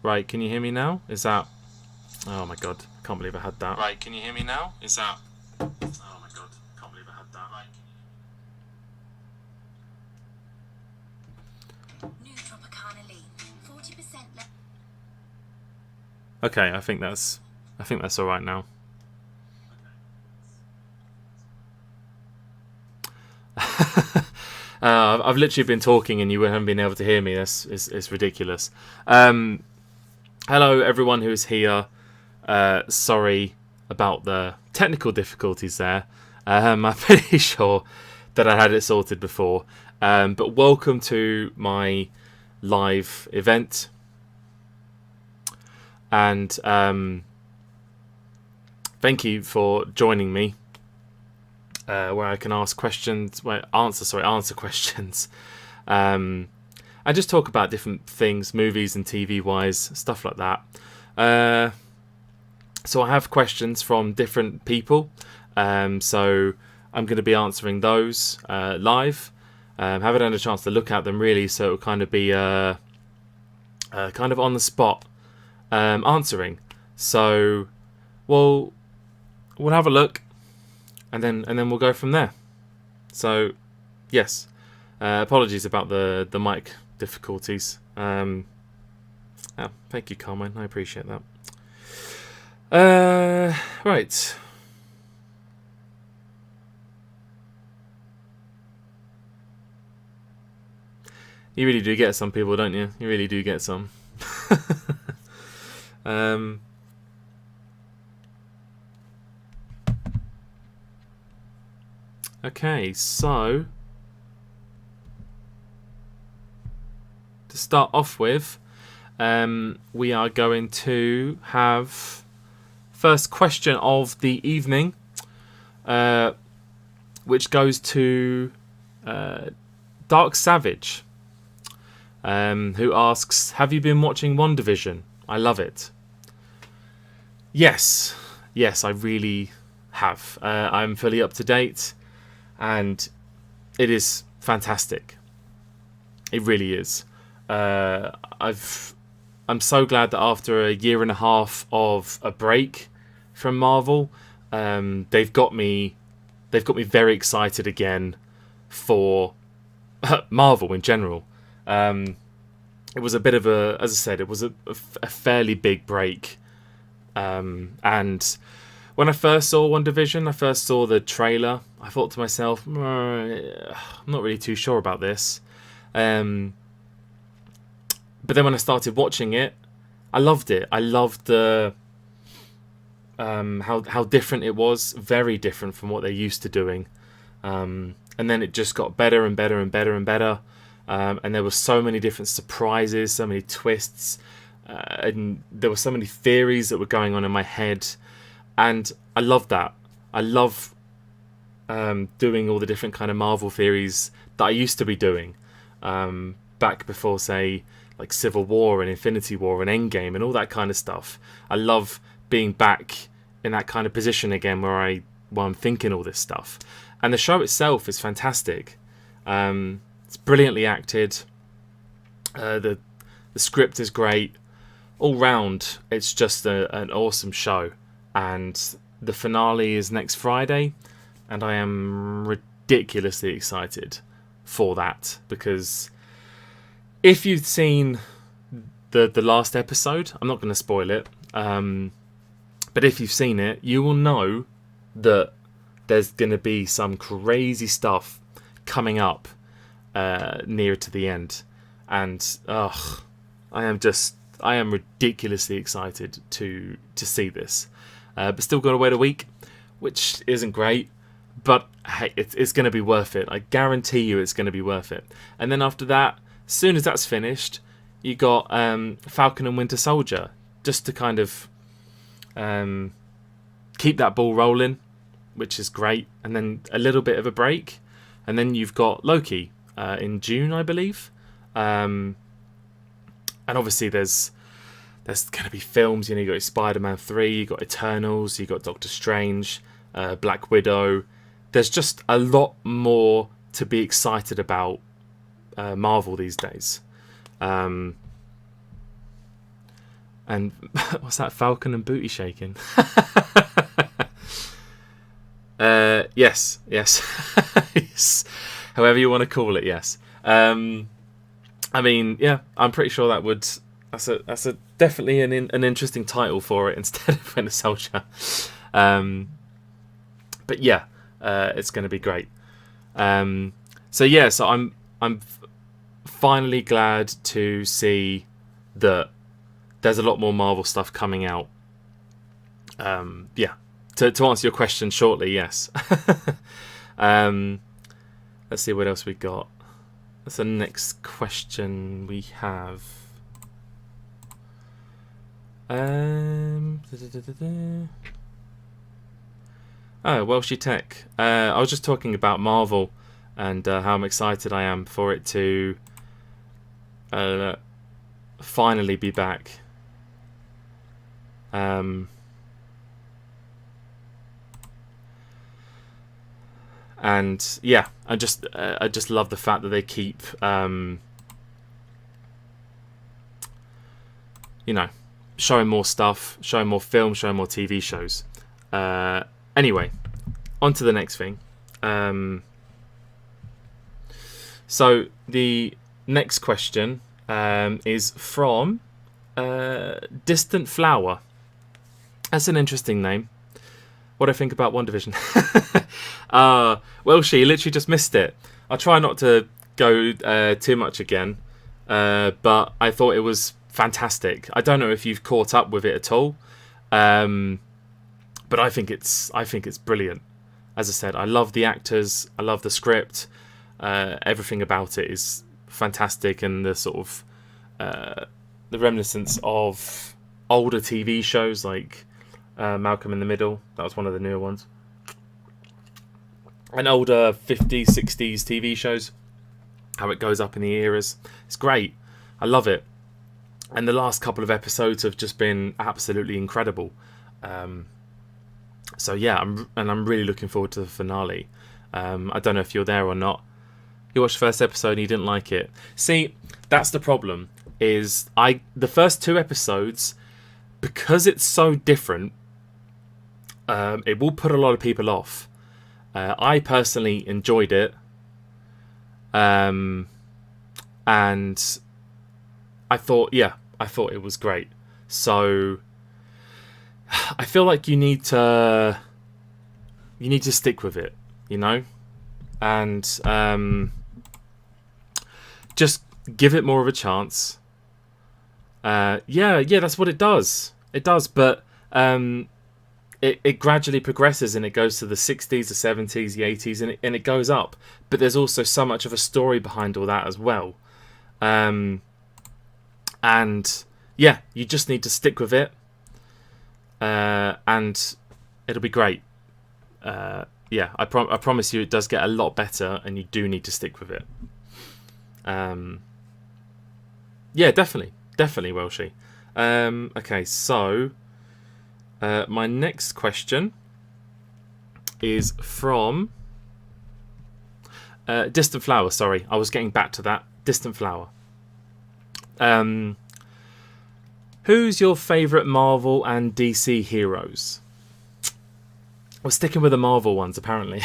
Right, can you hear me now? Is that... Oh my god, can't believe I had that. Right, can you hear me now? Is that... Oh my god, can't believe I had that. Right. Okay, I think that's all right now. I've literally been talking and you haven't been able to hear me. It's ridiculous. Hello, everyone who is here. Sorry about the technical difficulties there. I'm pretty sure that I had it sorted before. But welcome to my live event. And thank you for joining me. Where I can ask questions, answer questions, and just talk about different things, movies and TV wise, stuff like that. So I have questions from different people, so I'm going to be answering those live. Haven't had a chance to look at them really, so it'll kind of be kind of on the spot answering. So we'll have a look. And then we'll go from there. So, yes, apologies about the mic difficulties. Thank you, Carmine. I appreciate that. Right. You really do get some people, don't you? You really do get some. Okay, so to start off with, we are going to have first question of the evening, which goes to Dark Savage, who asks, "Have you been watching WandaVision? I love it." Yes, I really have. I'm fully up to date. And it is fantastic. It really is. I'm so glad that after a year and a half of a break from Marvel, they've got me very excited again for Marvel in general. It was a bit of a, as I said, it was a fairly big break, and when I first saw WandaVision, I first saw the trailer, I thought to myself, I'm not really too sure about this. But then when I started watching it, I loved it. I loved the how different it was, very different from what they're used to doing. And then it just got better and better and better and better. And there were so many different surprises, so many twists, and there were so many theories that were going on in my head. And I love that. I love doing all the different kind of Marvel theories that I used to be doing back before, say, like Civil War and Infinity War and Endgame and all that kind of stuff. I love being back in that kind of position again where I'm thinking all this stuff. And the show itself is fantastic. It's brilliantly acted. The script is great. All round, it's just an awesome show. And the finale is next Friday, and I am ridiculously excited for that, because if you've seen the last episode, I'm not going to spoil it, but if you've seen it, you will know that there's going to be some crazy stuff coming up near to the end, and I am ridiculously excited to see this. But still got to wait a week, which isn't great, but hey, it's going to be worth it. I guarantee you it's going to be worth it. And then after that, as soon as that's finished, you got Falcon and Winter Soldier, just to kind of keep that ball rolling, which is great. And then a little bit of a break, and then you've got Loki in June, I believe. And obviously there's going to be films, you got Spider-Man 3, you got Eternals, you got Doctor Strange, Black Widow. There's just a lot more to be excited about Marvel these days. And what's that? Falcon and booty shaking. Yes. Yes. However you want to call it, yes. I mean, yeah, I'm pretty sure that's a definitely an interesting title for it instead of Winter Soldier. But yeah, it's going to be great. So yeah, so I'm finally glad to see that there's a lot more Marvel stuff coming out. Yeah, to answer your question shortly, yes. Let's see what else we got. That's the next question we have. Oh, Welshie Tech. I was just talking about Marvel and how I'm excited I am for it to finally be back. And yeah, I just love the fact that they keep showing more stuff, showing more films, showing more TV shows. Anyway, on to the next thing. So the next question is from Distant Flower. That's an interesting name. What do I think about WandaVision? Well, she literally just missed it. I'll try not to go too much again, but I thought it was fantastic. I don't know if you've caught up with it at all, but I think it's brilliant. As I said, I love the actors, I love the script, everything about it is fantastic, and the sort of the reminiscence of older TV shows like Malcolm in the Middle. That was one of the newer ones. And older 50s, 60s TV shows. How it goes up in the eras. It's great. I love it. And the last couple of episodes have just been absolutely incredible. So yeah, I'm really looking forward to the finale. I don't know if you're there or not. You watched the first episode and you didn't like it. See, that's the problem. Is the first 2 episodes, because it's so different, it will put a lot of people off. I personally enjoyed it, and I thought it was great. So I feel like you need to stick with it, and just give it more of a chance. Yeah, that's what it does. It does, but it gradually progresses and it goes to the 60s, the 70s, the 80s, and it goes up. But there's also so much of a story behind all that as well. And yeah, you just need to stick with it, and it'll be great. Yeah, I promise you it does get a lot better, and you do need to stick with it. Yeah, definitely, Welshie. Okay, so my next question is from Distant Flower. Sorry, I was getting back to that. Distant Flower. Who's your favourite Marvel and DC heroes? We're sticking with the Marvel ones, apparently.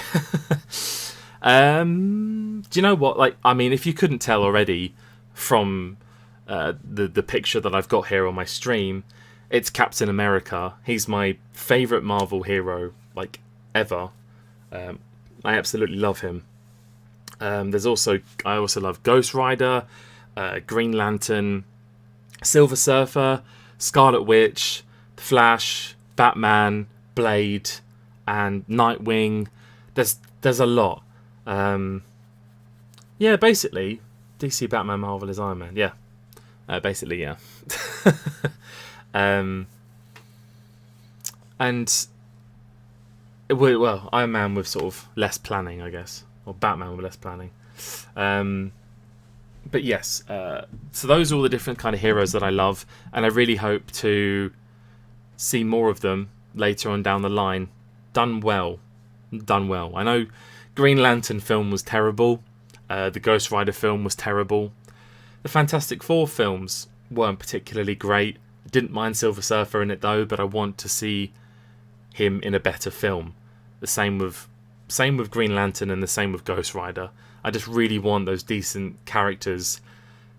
Do you know what? Like, I mean, if you couldn't tell already from the picture that I've got here on my stream, it's Captain America. He's my favourite Marvel hero, like, ever. I absolutely love him. I also love Ghost Rider, Green Lantern, Silver Surfer, Scarlet Witch, The Flash, Batman, Blade, and Nightwing. There's a lot. Yeah, basically, DC, Batman, Marvel is Iron Man. Yeah, basically, yeah. And well, Iron Man with sort of less planning, I guess, or Batman with less planning. But yes, so those are all the different kind of heroes that I love, and I really hope to see more of them later on down the line. Done well. I know Green Lantern film was terrible. The Ghost Rider film was terrible. The Fantastic Four films weren't particularly great. Didn't mind Silver Surfer in it though, but I want to see him in a better film. The same with Green Lantern and the same with Ghost Rider. I just really want those decent characters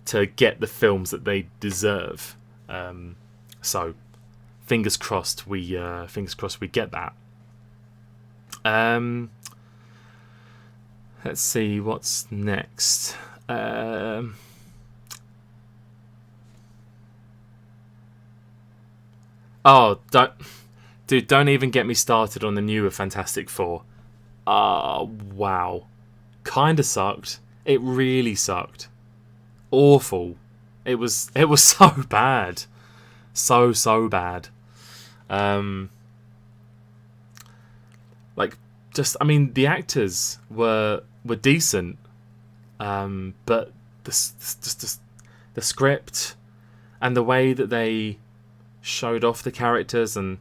to get the films that they deserve. So fingers crossed we get that. Let's see what's next. Don't even get me started on the newer Fantastic Four. Wow. Kinda sucked. It really sucked. Awful. It was so bad. So bad. The actors were decent. But the script and the way that they showed off the characters and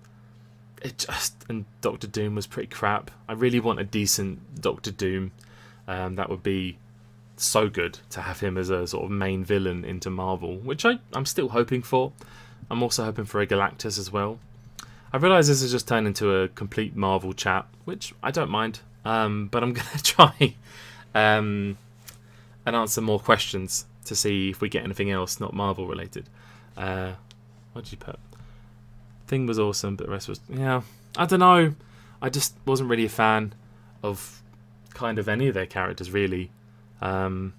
Doctor Doom was pretty crap. I really want a decent Doctor Doom. That would be so good to have him as a sort of main villain into Marvel, which I'm still hoping for. I'm also hoping for a Galactus as well. I realise this has just turned into a complete Marvel chat, which I don't mind. But I'm going to try and answer more questions to see if we get anything else not Marvel related. What did you put? Thing was awesome, but the rest was... Yeah, I don't know. I just wasn't really a fan of kind of any of their characters, really. What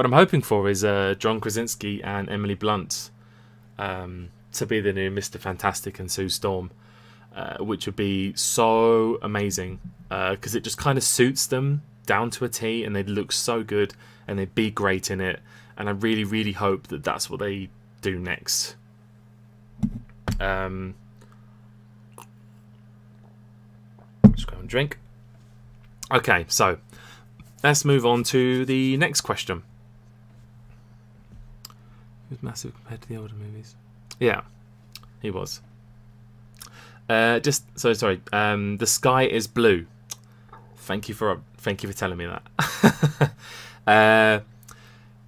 I'm hoping for is John Krasinski and Emily Blunt to be the new Mr. Fantastic and Sue Storm, which would be so amazing because it just kind of suits them down to a T, and they'd look so good and they'd be great in it. And I really, really hope that that's what they do next. Just go and drink. Okay, so let's move on to the next question. He was massive compared to the older movies. Yeah, he was. The sky is blue. Thank you for telling me that.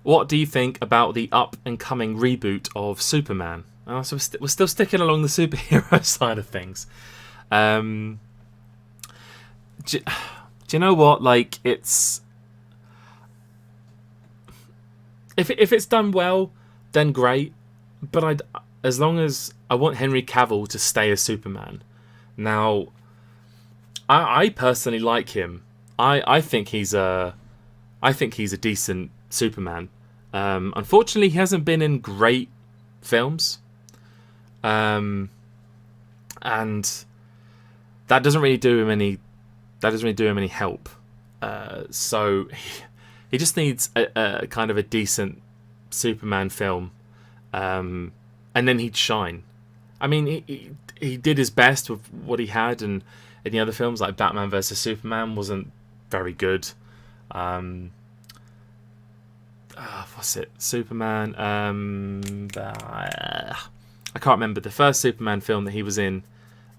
What do you think about the up and coming reboot of Superman? So we're still sticking along the superhero side of things. Do you know what? Like, it's if it's done well, then great. But as long as I want Henry Cavill to stay as Superman. Now, I personally like him. I think he's a decent Superman. Unfortunately, he hasn't been in great films. And that doesn't really do him any help. So he just needs a kind of a decent Superman film, and then he'd shine. I mean, he did his best with what he had, and in the other films like Batman vs Superman wasn't very good. What's it? Superman. I can't remember. The first Superman film that he was in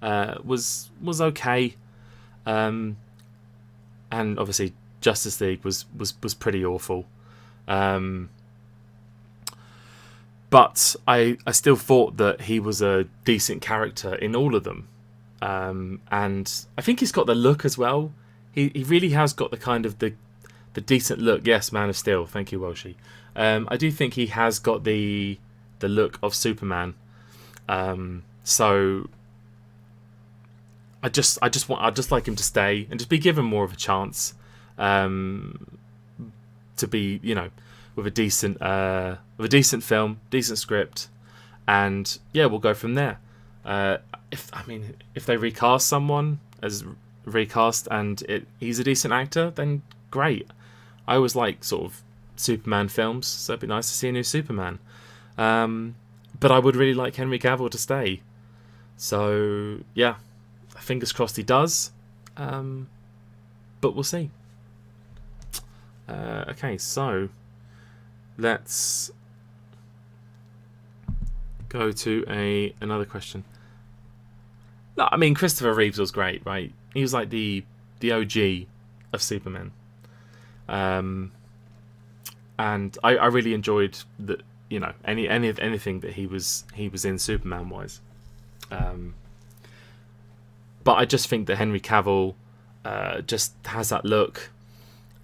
was okay, and obviously Justice League was pretty awful. But I still thought that he was a decent character in all of them, and I think he's got the look as well. He really has got the kind of the decent look. Yes, Man of Steel. Thank you, Welshie. I do think he has got the look of Superman. So I just like him to stay and just be given more of a chance, to be, with a decent film, decent script, and yeah, we'll go from there. If they recast someone as recast and he's a decent actor, then great. I always like sort of Superman films, so it'd be nice to see a new Superman. But I would really like Henry Cavill to stay. So yeah, fingers crossed he does. But we'll see. Okay, so let's go to another question. No, I mean, Christopher Reeves was great, right? He was like the OG of Superman. And I really enjoyed anything that he was in Superman wise. But I just think that Henry Cavill just has that look,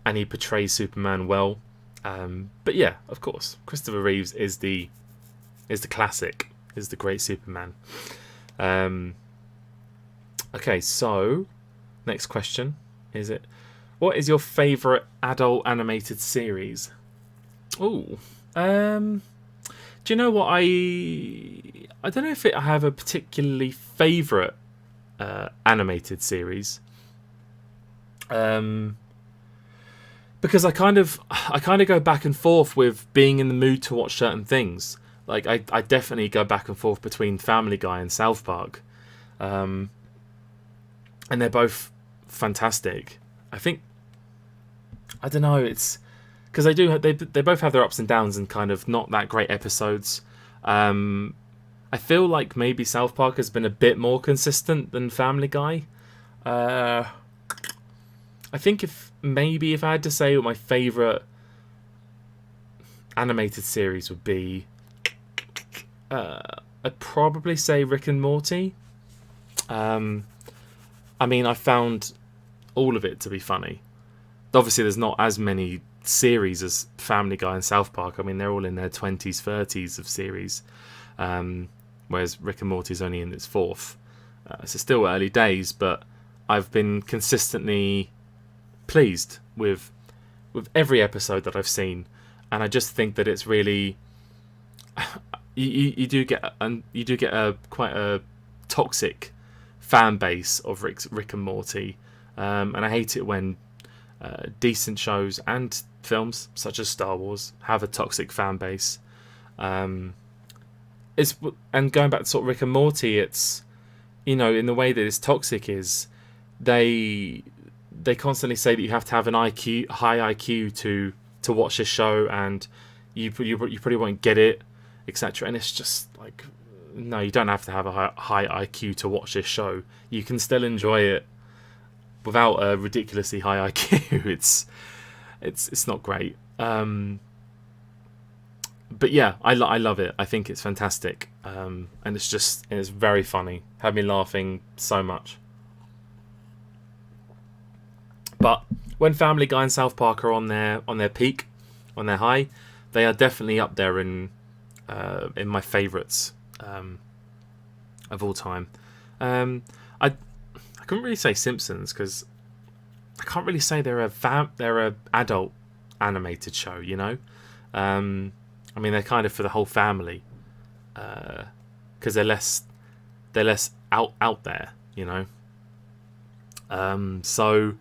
and he portrays Superman well. But yeah, of course, Christopher Reeves is the classic, is the great Superman. Okay, so next question what is your favourite adult animated series? Ooh, do you know what, I don't know if I have a particularly favourite animated series, because I kind of go back and forth with being in the mood to watch certain things. Like I definitely go back and forth between Family Guy and South Park, and they're both fantastic. I think, I don't know, it's because they both have their ups and downs and kind of not that great episodes. I feel like maybe South Park has been a bit more consistent than Family Guy. I think if I had to say what my favourite animated series would be, I'd probably say Rick and Morty. I mean, I found all of it to be funny. Obviously, there's not as many series as Family Guy and South Park. I mean, they're all in their 20s, 30s of series, whereas Rick and Morty is only in its 4th. So still early days, but I've been consistently pleased with every episode that I've seen, and I just think that it's really you do get a quite a toxic fan base of Rick and Morty, and I hate it when decent shows and films such as Star Wars have a toxic fan base. And going back to sort of Rick and Morty, it's, in the way that it's toxic is they constantly say that you have to have high IQ to watch this show, and you probably won't get it, etc. And it's just like, no, you don't have to have a high IQ to watch this show. You can still enjoy it without a ridiculously high IQ. It's not great. But yeah, I love it. I think it's fantastic. And it's very funny. Had me laughing so much. But when Family Guy and South Park are on their peak, on their high, they are definitely up there in my favourites of all time. I couldn't really say Simpsons because I can't really say they're a adult animated show. I mean, they're kind of for the whole family, because they're less out there. So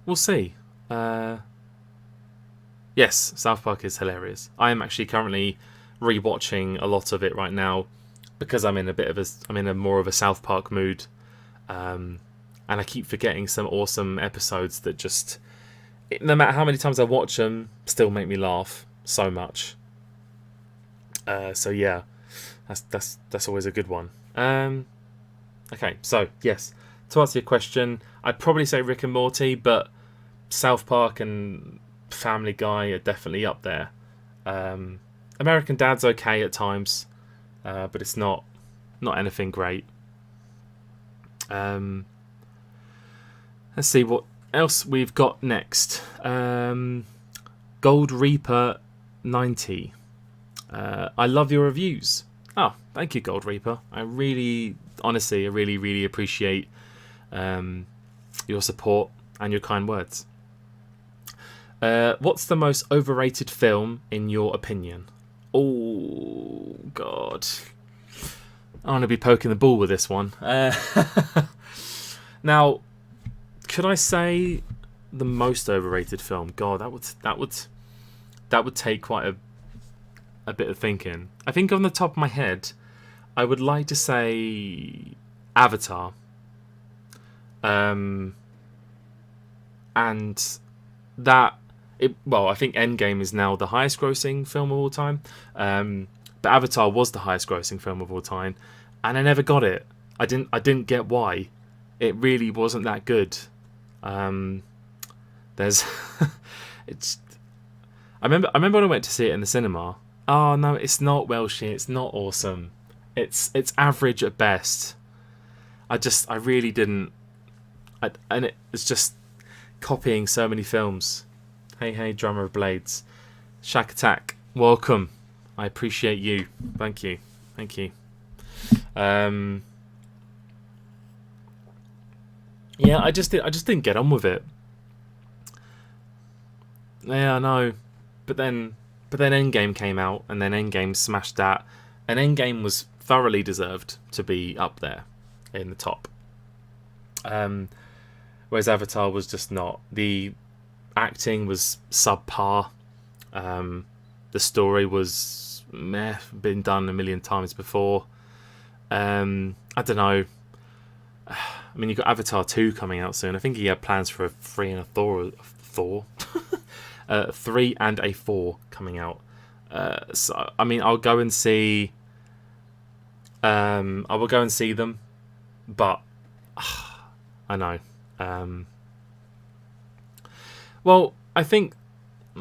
we'll see. Yes, South Park is hilarious. I am actually currently rewatching a lot of it right now because I'm in a more of a South Park mood, and I keep forgetting some awesome episodes that just, no matter how many times I watch them, still make me laugh so much. So yeah, that's always a good one. Okay, so yes, to answer your question, I'd probably say Rick and Morty, but South Park and Family Guy are definitely up there. American Dad's okay at times, but it's not anything great. Let's see what else we've got next. Gold Reaper 90. I love your reviews. Oh, thank you, Gold Reaper. I really appreciate your support and your kind words. What's the most overrated film in your opinion? Oh, God. I'm going to be poking the ball with this one. Now, could I say the most overrated film? God, that would take quite a bit of thinking. I think on the top of my head, I would like to say Avatar. And that, I think Endgame is now the highest grossing film of all time. But Avatar was the highest grossing film of all time, and I never got it. I didn't get why. It really wasn't that good. There's it's. I remember when I went to see it in the cinema. Oh no, it's not Welshie. It's not awesome. It's average at best. I really didn't. And it's just copying so many films. Hey, Drummer of Blades. Shack Attack, welcome. I appreciate you. Thank you. Yeah, I just didn't get on with it. Yeah, I know. But then Endgame came out, and then Endgame smashed that. And Endgame was thoroughly deserved to be up there in the top. Whereas Avatar was just not. The acting was subpar. The story was been done a million times before. I don't know. I mean, you've got Avatar 2 coming out soon. I think he had plans for a 3 and a Thor. 3 and a 4 coming out. So I mean, I'll go and see. I will go and see them, but I know. Well, I think.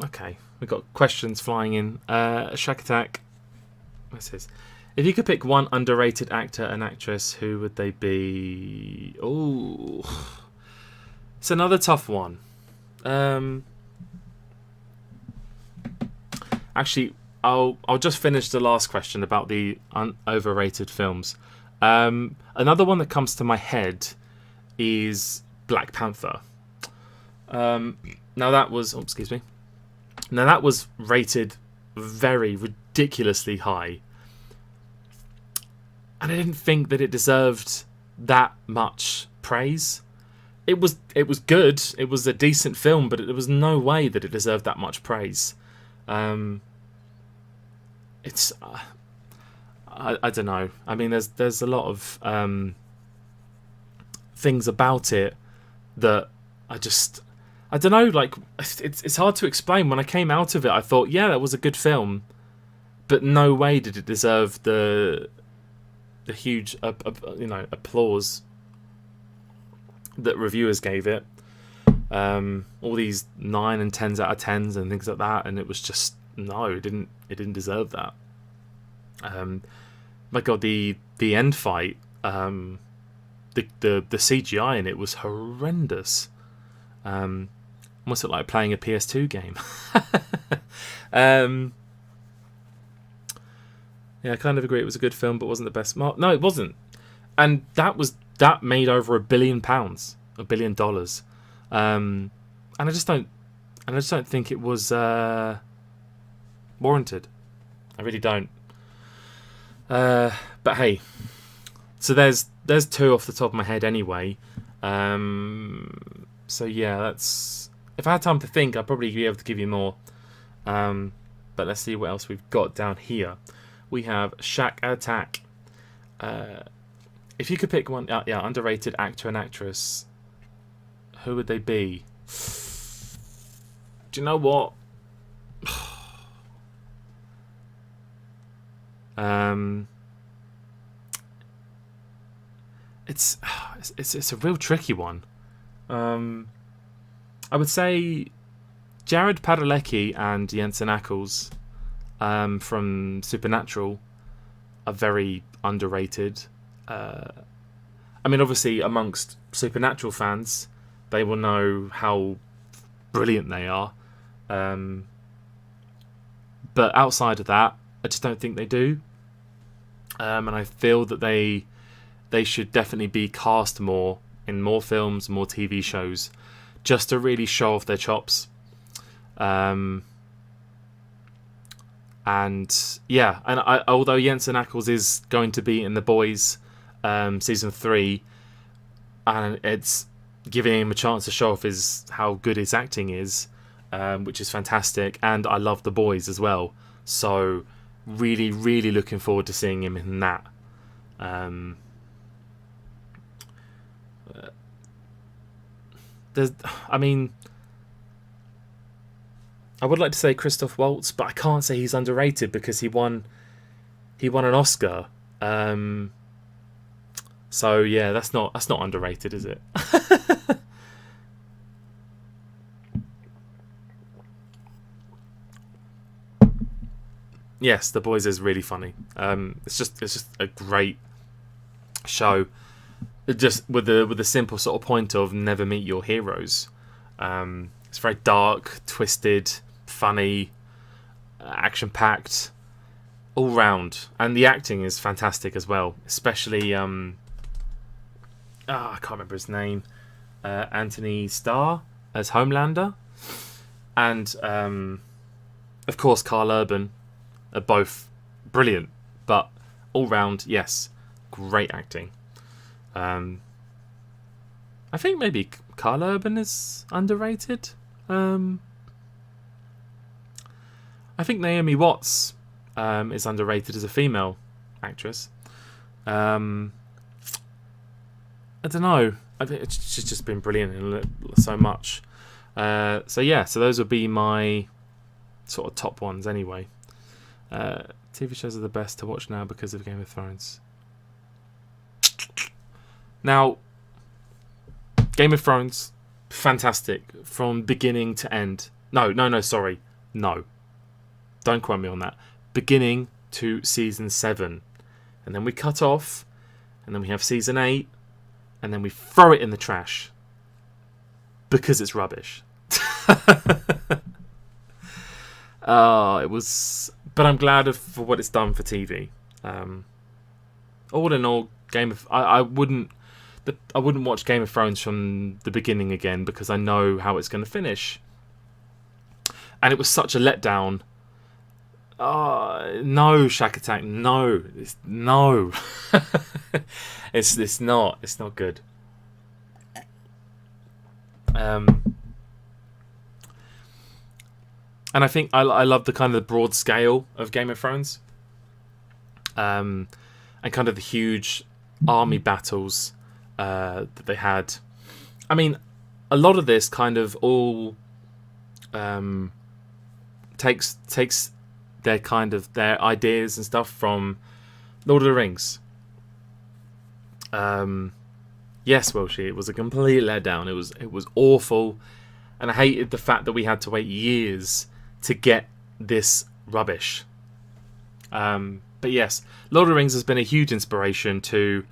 Okay, we've got questions flying in. Shack Attack. What's this? If you could pick one underrated actor and actress, who would they be? Oh, it's another tough one. Actually, I'll just finish the last question about the overrated films. Another one that comes to my head is Black Panther. Now that was Now that was rated very ridiculously high, and I didn't think that it deserved that much praise. It was good. It was a decent film, but there was no way that it deserved that much praise. It's I don't know. I mean, there's a lot of things about it that I don't know. Like, it's hard to explain. When I came out of it, I thought, yeah, that was a good film, but no way did it deserve the huge applause that reviewers gave it. All these 9 and 10s out of 10s and things like that, and it was just no, it didn't deserve that. My God, the end fight, the CGI in it was horrendous. Almost looked like playing a PS2 game. Yeah, I kind of agree. It was a good film, but wasn't the best. No, it wasn't. And that made over £1 billion, $1 billion. And I just don't think it was warranted. I really don't. But hey, so there's 2 off the top of my head anyway. So yeah, that's. If I had time to think, I'd probably be able to give you more. But let's see what else we've got down here. We have Shack Attack. If you could pick one, underrated actor and actress, who would they be? Do you know what? It's a real tricky one. I would say Jared Padalecki and Jensen Ackles from Supernatural are very underrated. I mean, obviously, amongst Supernatural fans, they will know how brilliant they are. But outside of that, I just don't think they do. And I feel that they should definitely be cast more in more films, more TV shows, just to really show off their chops. And although Jensen Ackles is going to be in The Boys season 3, and it's giving him a chance to show off how good his acting is, which is fantastic, and I love The Boys as well, so really, really looking forward to seeing him in that. I would like to say Christoph Waltz, but I can't say he's underrated because he won an Oscar. So yeah, that's not underrated, is it? yes, The Boys is really funny. It's just a great show. Just with the simple sort of point of never meet your heroes. It's very dark, twisted, funny, action packed, all round, and the acting is fantastic as well. Especially I can't remember his name. Anthony Starr as Homelander, and of course Carl Urban are both brilliant, but all round, yes, great acting. I think maybe Carl Urban is underrated. I think Naomi Watts is underrated as a female actress. I don't know. I think she's just been brilliant in so much. So those would be my sort of top ones anyway. TV shows are the best to watch now because of Game of Thrones. Now, Game of Thrones, fantastic from beginning to end. No, sorry. No. Don't quote me on that. Beginning to season 7. And then we cut off, and then we have season 8, and then we throw it in the trash because it's rubbish. It was, but I'm glad for what it's done for TV. All in all, I wouldn't watch Game of Thrones from the beginning again because I know how it's going to finish, and it was such a letdown. No, Shack Attack, no, no. It's not good. And I think I love the kind of broad scale of Game of Thrones, and kind of the huge army battles that they had. I mean, a lot of this kind of all takes their ideas and stuff from Lord of the Rings. Yes, Welshie, it was a complete letdown. It was awful, and I hated the fact that we had to wait years to get this rubbish. But yes, Lord of the Rings has been a huge inspiration to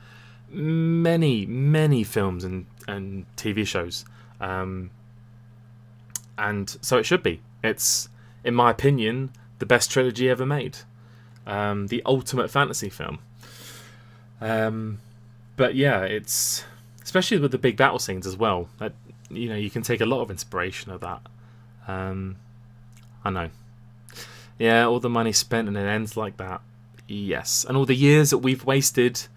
many films and TV shows, and so it should be. It's, in my opinion, the best trilogy ever made, the ultimate fantasy film. But yeah, it's, especially with the big battle scenes as well, that, you know, you can take a lot of inspiration of that. I know. Yeah, all the money spent and it ends like that. Yes. And all the years that we've wasted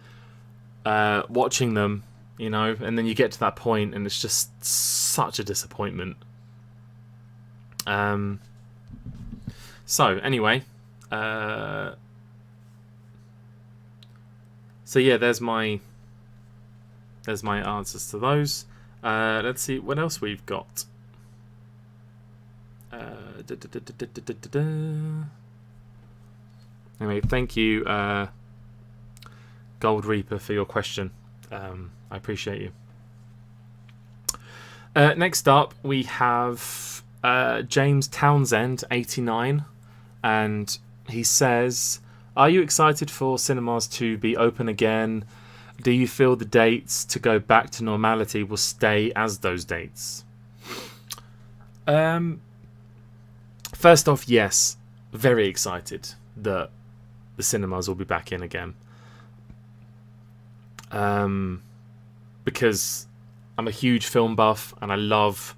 watching them, you know, and then you get to that point and it's just such a disappointment. So, anyway. So, yeah, there's my answers to those. Let's see what else we've got. Anyway, thank you, Gold Reaper, for your question. I appreciate you. Next up, we have James Townsend, 89, and he says, "Are you excited for cinemas to be open again? Do you feel the dates to go back to normality will stay as those dates?" First off, yes, very excited that the cinemas will be back in again. Because I'm a huge film buff and I love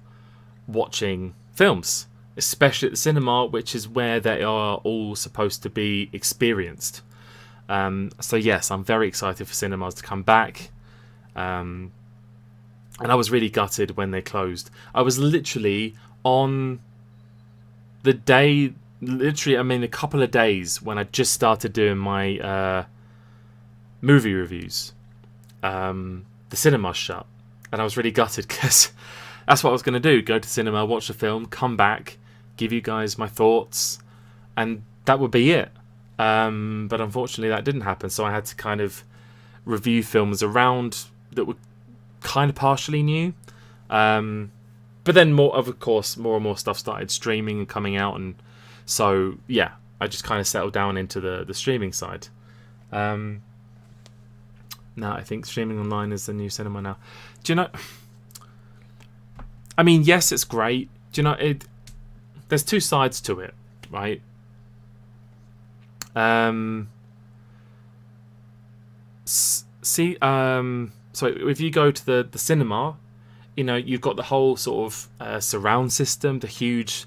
watching films, especially at the cinema, which is where they are all supposed to be experienced. So yes, I'm very excited for cinemas to come back. And I was really gutted when they closed. I was literally on the day, a couple of days when I just started doing my movie reviews. The cinema shut, and I was really gutted because that's what I was going to do: go to cinema, watch the film, come back, give you guys my thoughts, and that would be it. But unfortunately, that didn't happen. So I had to kind of review films around that were kind of partially new. But then more and more stuff started streaming and coming out, and so yeah, I just kind of settled down into the streaming side. Now I think streaming online is the new cinema now. Do you know? I mean, yes, it's great. Do you know it? There's two sides to it, right? So if you go to the cinema, you know, you've got the whole sort of surround system, the huge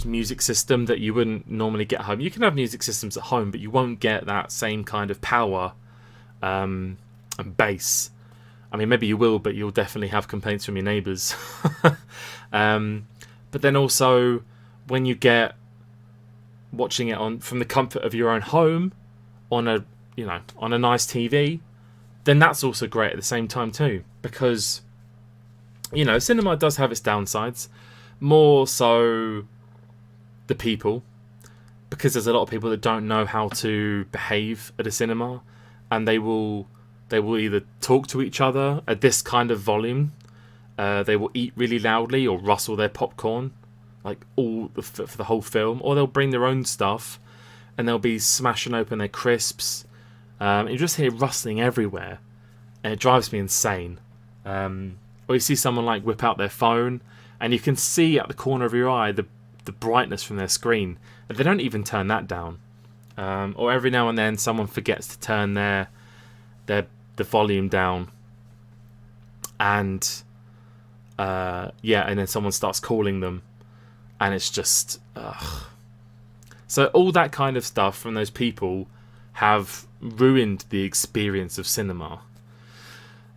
music system that you wouldn't normally get at home. You can have music systems at home, but you won't get that same kind of power and bass. I mean, maybe you will, but you'll definitely have complaints from your neighbours. But then also, when you get watching it from the comfort of your own home, on a nice TV, then that's also great at the same time too. Because, you know, cinema does have its downsides, more so the people, because there's a lot of people that don't know how to behave at a cinema, and they will either talk to each other at this kind of volume, they will eat really loudly or rustle their popcorn like for the whole film, or they'll bring their own stuff and they'll be smashing open their crisps. You just hear rustling everywhere, and it drives me insane. Or you see someone like whip out their phone, and you can see at the corner of your eye the brightness from their screen, and they don't even turn that down. Or every now and then someone forgets to turn the volume down, and and then someone starts calling them, and it's just ugh. So all that kind of stuff from those people have ruined the experience of cinema.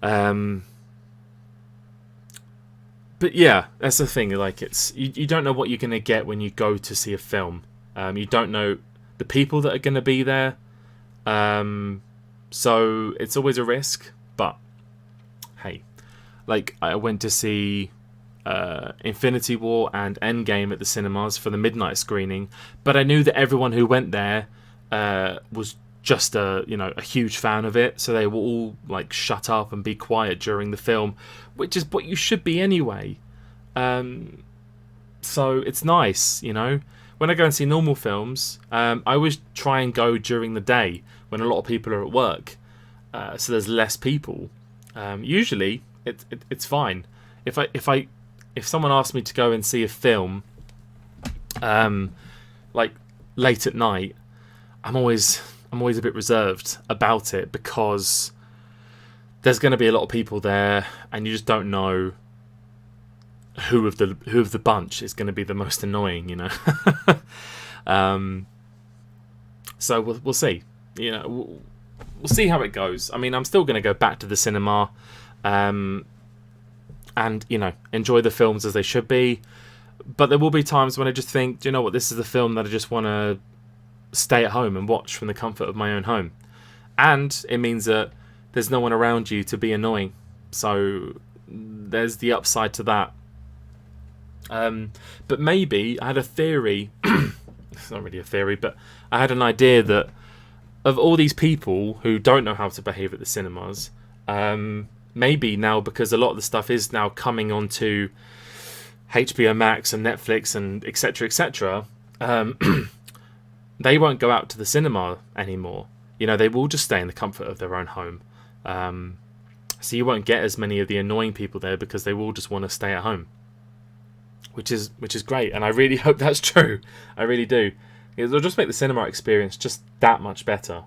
But yeah, that's the thing. Like, it's you don't know what you're gonna get when you go to see a film. You don't know the people that are gonna be there. So it's always a risk. But hey, like, I went to see Infinity War and Endgame at the cinemas for the midnight screening, but I knew that everyone who went there was just a huge fan of it, so they were all like shut up and be quiet during the film, which is what you should be anyway. So it's nice, you know. When I go and see normal films, I always try and go during the day when a lot of people are at work, so there's less people. Usually it's fine. If someone asks me to go and see a film, like late at night, I'm always a bit reserved about it, because there's going to be a lot of people there, and you just don't know who of the bunch is going to be the most annoying, you know. So we'll see. You know, we'll see how it goes. I mean, I'm still going to go back to the cinema, and you know, enjoy the films as they should be. But there will be times when I just think, do you know what, this is a film that I just want to stay at home and watch from the comfort of my own home. And it means that there's no one around you to be annoying. So there's the upside to that. But maybe I had a theory. It's not really a theory, but I had an idea that of all these people who don't know how to behave at the cinemas, maybe now, because a lot of the stuff is now coming onto HBO Max and Netflix and etc., they won't go out to the cinema anymore. You know, they will just stay in the comfort of their own home. So you won't get as many of the annoying people there, because they will just want to stay at home, which is great. And I really hope that's true. I really do. It'll just make the cinema experience just that much better.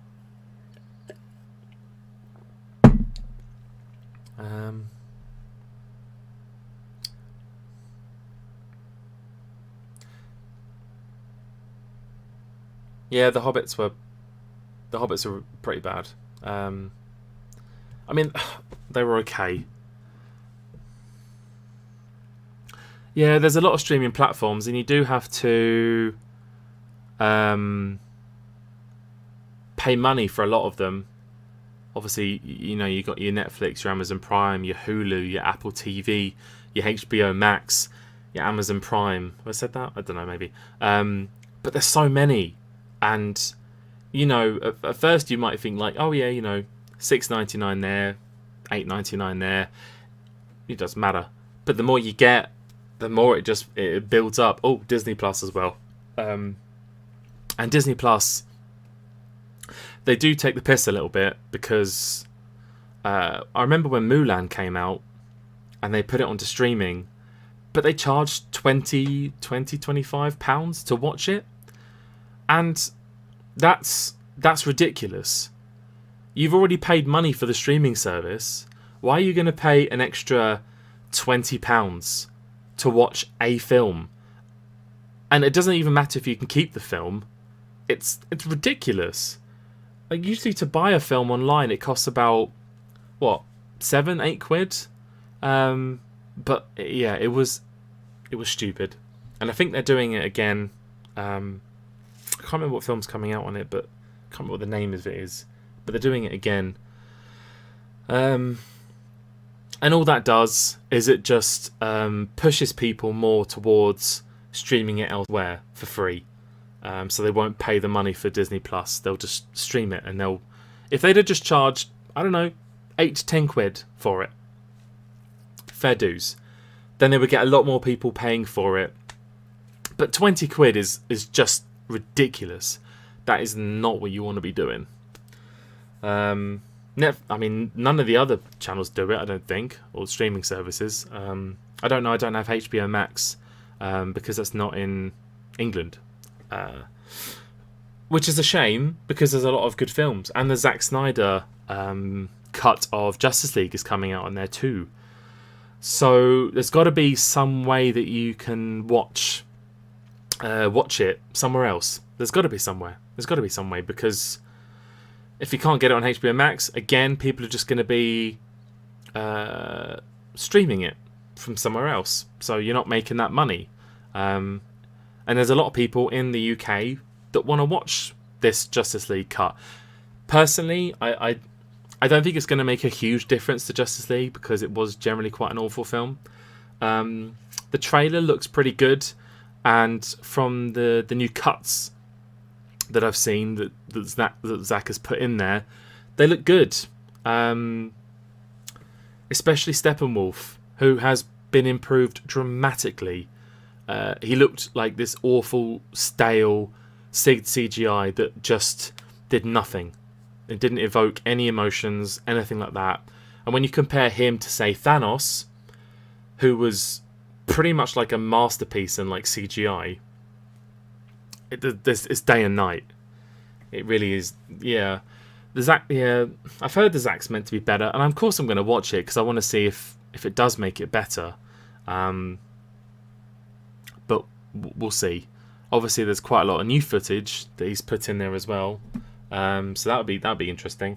Yeah, the Hobbits were pretty bad. I mean, they were okay. Yeah, there's a lot of streaming platforms, and you do have to pay money for a lot of them. Obviously, you know, you got your Netflix, your Amazon Prime, your Hulu, your Apple TV, your HBO Max, your Amazon Prime. Have I said that? I don't know, maybe. But there's so many. And, you know, at first you might think like, oh yeah, you know, $6.99 there, $8.99 there. It doesn't matter. But the more you get, the more it builds up. Oh, Disney Plus as well. And Disney Plus, they do take the piss a little bit, because I remember when Mulan came out and they put it onto streaming, but they charged £25 to watch it. And that's ridiculous. You've already paid money for the streaming service. Why are you going to pay an extra £20 to watch a film? And it doesn't even matter if you can keep the film. It's ridiculous. Like, usually to buy a film online, it costs about, what, £7-8? But yeah, it was stupid. And I think they're doing it again. I can't remember what film's coming out on it, but I can't remember what the name of it is. But they're doing it again. And all that does is it just pushes people more towards streaming it elsewhere for free. So they won't pay the money for Disney Plus. They'll just stream it, and if they'd have just charged, I don't know, £8 to £10 for it, fair dues, then they would get a lot more people paying for it. But £20 is just ridiculous. That is not what you want to be doing. I mean, none of the other channels do it, I don't think, or streaming services. I don't know. I don't have HBO Max because that's not in England, which is a shame, because there's a lot of good films, and the Zack Snyder cut of Justice League is coming out on there too. So there's got to be some way that you can watch it somewhere else. There's got to be somewhere. There's got to be some way, because if you can't get it on HBO Max, again, people are just going to be streaming it from somewhere else. So you're not making that money. And there's a lot of people in the UK that want to watch this Justice League cut. Personally, I don't think it's going to make a huge difference to Justice League, because it was generally quite an awful film. The trailer looks pretty good, and from the new cuts that I've seen that Zack has put in there, they look good. Especially Steppenwolf, who has been improved dramatically. He looked like this awful, stale CGI that just did nothing. It didn't evoke any emotions, anything like that. And when you compare him to, say, Thanos, who was pretty much like a masterpiece in like CGI, it's day and night. It really is. Yeah, I've heard the Zack's meant to be better, and of course I'm going to watch it because I want to see if it does make it better. But we'll see. Obviously, there's quite a lot of new footage that he's put in there as well. So that'll be interesting.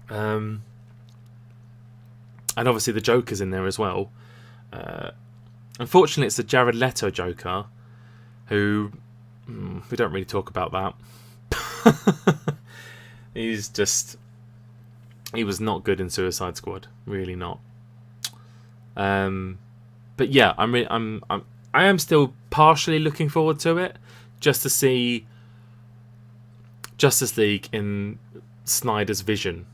And obviously the Joker's in there as well. Unfortunately, it's the Jared Leto Joker, who we don't really talk about that. He was not good in Suicide Squad, really not. But yeah, I am still partially looking forward to it, just to see Justice League in Snyder's vision,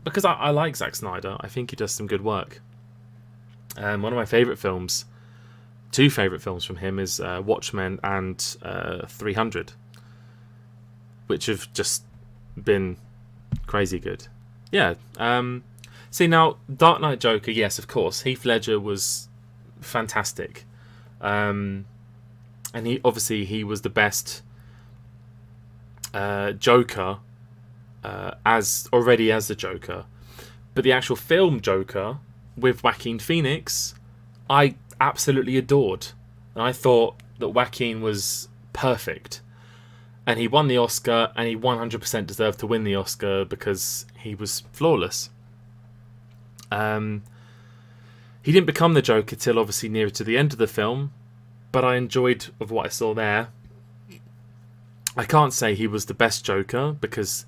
because I like Zack Snyder. I think he does some good work. One of my favourite films, two favourite films from him, is Watchmen and 300, which have just been crazy good. Yeah. See, now, Dark Knight Joker, yes, of course. Heath Ledger was fantastic. And he was the best Joker as the Joker. But the actual film Joker with Joaquin Phoenix, I absolutely adored. And I thought that Joaquin was perfect. And he won the Oscar, and he 100% deserved to win the Oscar because he was flawless. He didn't become the Joker till obviously nearer to the end of the film, but I enjoyed of what I saw there. I can't say he was the best Joker because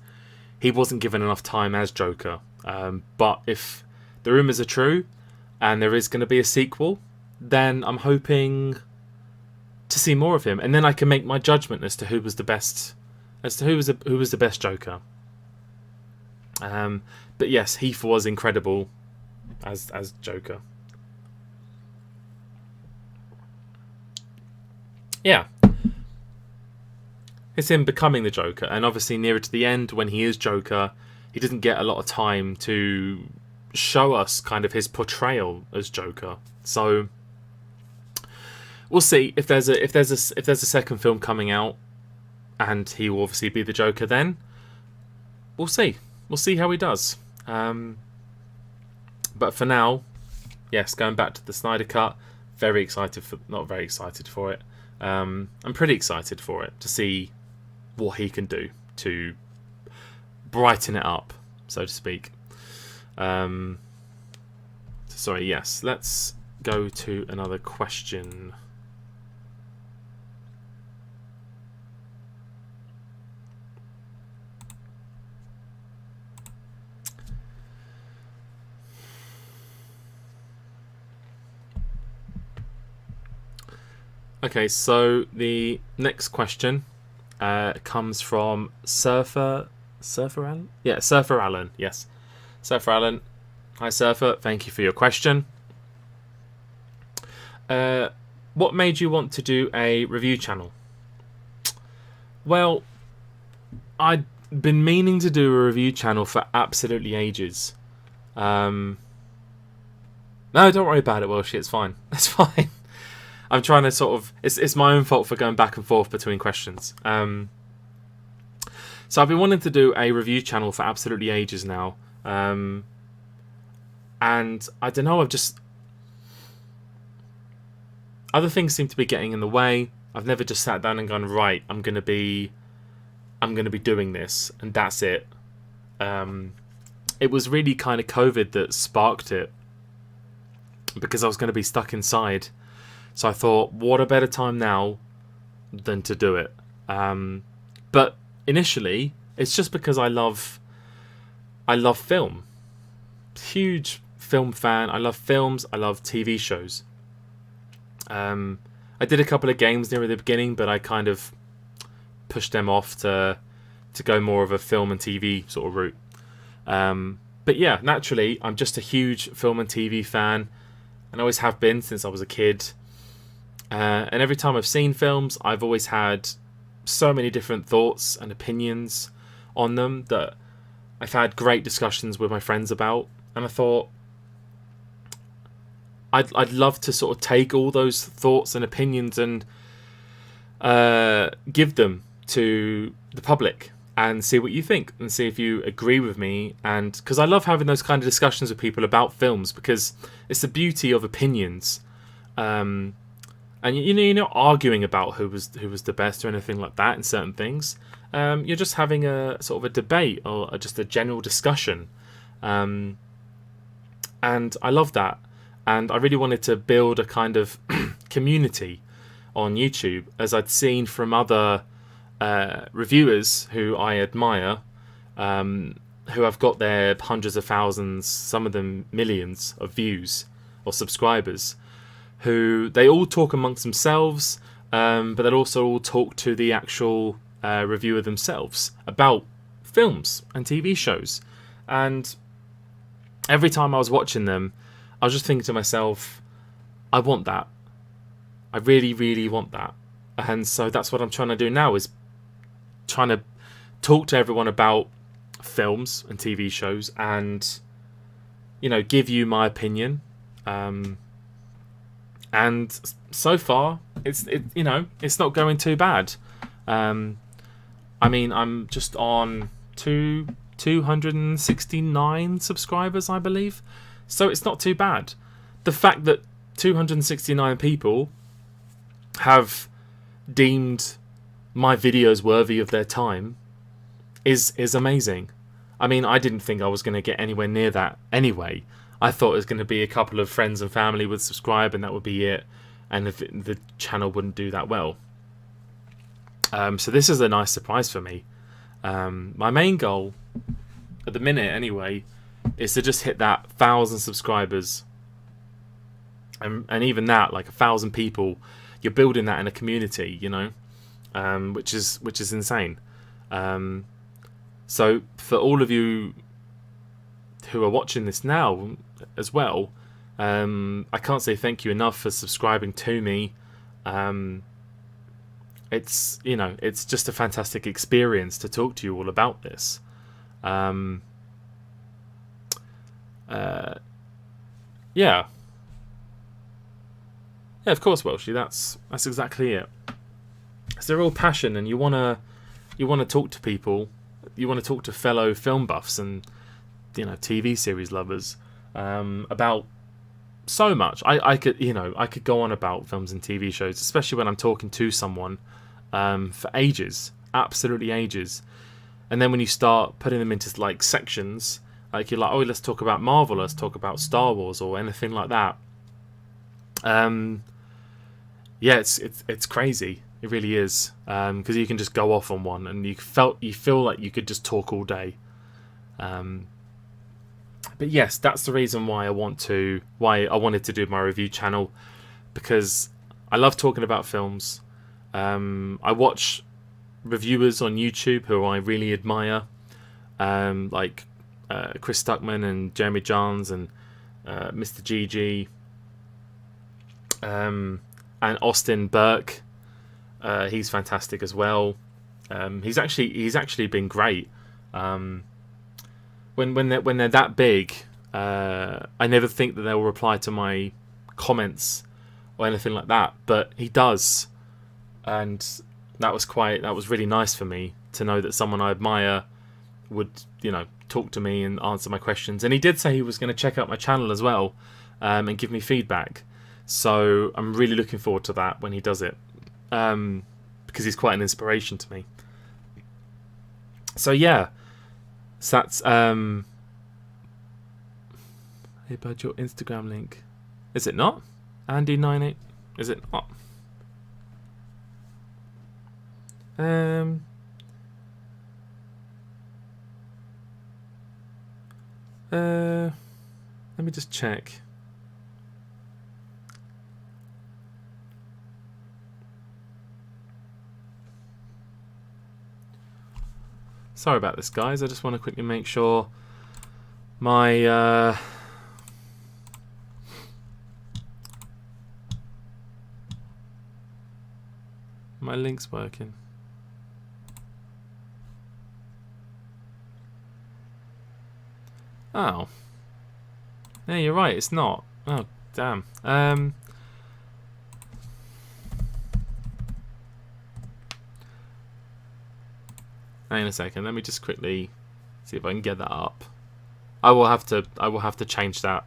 he wasn't given enough time as Joker. But if the rumours are true and there is going to be a sequel, then I'm hoping to see more of him, and then I can make my judgment as to who was the best, who was the best Joker. But yes, Heath was incredible as Joker. yeah, it's him becoming the Joker. And obviously nearer to the end, when he is Joker, he doesn't get a lot of time to show us kind of his portrayal as Joker. So we'll see if there's a second film coming out, and he will obviously be the Joker then. We'll see how he does. But for now, yes, going back to the Snyder Cut, not very excited for it. I'm pretty excited for it, to see what he can do to brighten it up, so to speak. Sorry, yes, let's go to another question. Okay, so the next question comes from Surfer Allen? Yeah, Surfer Allen, yes. Surfer Allen. Hi, Surfer. Thank you for your question. What made you want to do a review channel? Well, I'd been meaning to do a review channel for absolutely ages. No, don't worry about it, Welshie. It's fine. It's fine. I'm trying to sort of... It's my own fault for going back and forth between questions. So I've been wanting to do a review channel for absolutely ages now. And I don't know, other things seem to be getting in the way. I've never just sat down and gone, right, I'm gonna be doing this, and that's it. It was really kind of COVID that sparked it, because I was going to be stuck inside. So I thought, what a better time now than to do it. But initially, it's just because I love film. Huge film fan. I love films. I love TV shows. I did a couple of games near the beginning, but I kind of pushed them off to go more of a film and TV sort of route. But yeah, naturally, I'm just a huge film and TV fan, and always have been since I was a kid. And every time I've seen films, I've always had so many different thoughts and opinions on them that I've had great discussions with my friends about. And I thought I'd love to sort of take all those thoughts and opinions and give them to the public and see what you think, and see if you agree with me. And because I love having those kind of discussions with people about films, because it's the beauty of opinions. And you're not arguing about who was the best or anything like that in certain things. You're just having a sort of a debate or just a general discussion. And I love that. And I really wanted to build a kind of community on YouTube, as I'd seen from other reviewers who I admire, who have got their hundreds of thousands, some of them millions of views or subscribers, who they all talk amongst themselves, but they'll also all talk to the actual reviewer themselves about films and TV shows. And every time I was watching them, I was just thinking to myself, I want that. I really, really want that. And so that's what I'm trying to do now, is trying to talk to everyone about films and TV shows and, give you my opinion. And so far, it's not going too bad. I'm just on 269 subscribers, I believe. So it's not too bad. The fact that 269 people have deemed my videos worthy of their time is amazing. I didn't think I was going to get anywhere near that anyway. I thought it was going to be a couple of friends and family would subscribe and that would be it, and the channel wouldn't do that well. So this is a nice surprise for me. My main goal, at the minute anyway, is to just hit that 1,000 subscribers. And even that, like 1,000 people, you're building that in a community, which is insane. So for all of you who are watching this now as well, I can't say thank you enough for subscribing to me. it's it's just a fantastic experience to talk to you all about this. Um, yeah, yeah, of course, Welshie. That's exactly it. It's their real passion, and you wanna talk to people. You want to talk to fellow film buffs and TV series lovers about so much. I could go on about films and TV shows, especially when I'm talking to someone for ages, absolutely ages. And then when you start putting them into like sections, like you're like, oh, let's talk about Marvel, let's talk about Star Wars or anything like that. Yeah, it's crazy. It really is, because you can just go off on one, and you feel like you could just talk all day. But yes, that's the reason why I wanted to do my review channel, because I love talking about films. I watch reviewers on YouTube who I really admire, like Chris Stuckman and Jeremy Johns and Mr. GG, and Austin Burke. He's fantastic as well. He's actually been great. When they're that big, I never think that they'll reply to my comments or anything like that, but he does, and that was really nice for me to know that someone I admire would talk to me and answer my questions. And he did say he was going to check out my channel as well, and give me feedback. So I'm really looking forward to that when he does it. Because he's quite an inspiration to me. So yeah, so that's hey bud, your Instagram link, is it not? Andy98, is it not? Let me just check. Sorry about this, guys. I just want to quickly make sure my my link's working. Oh. Yeah, you're right, it's not. Oh, damn. Hang on a second, let me just quickly see if I can get that up. I will have to change that.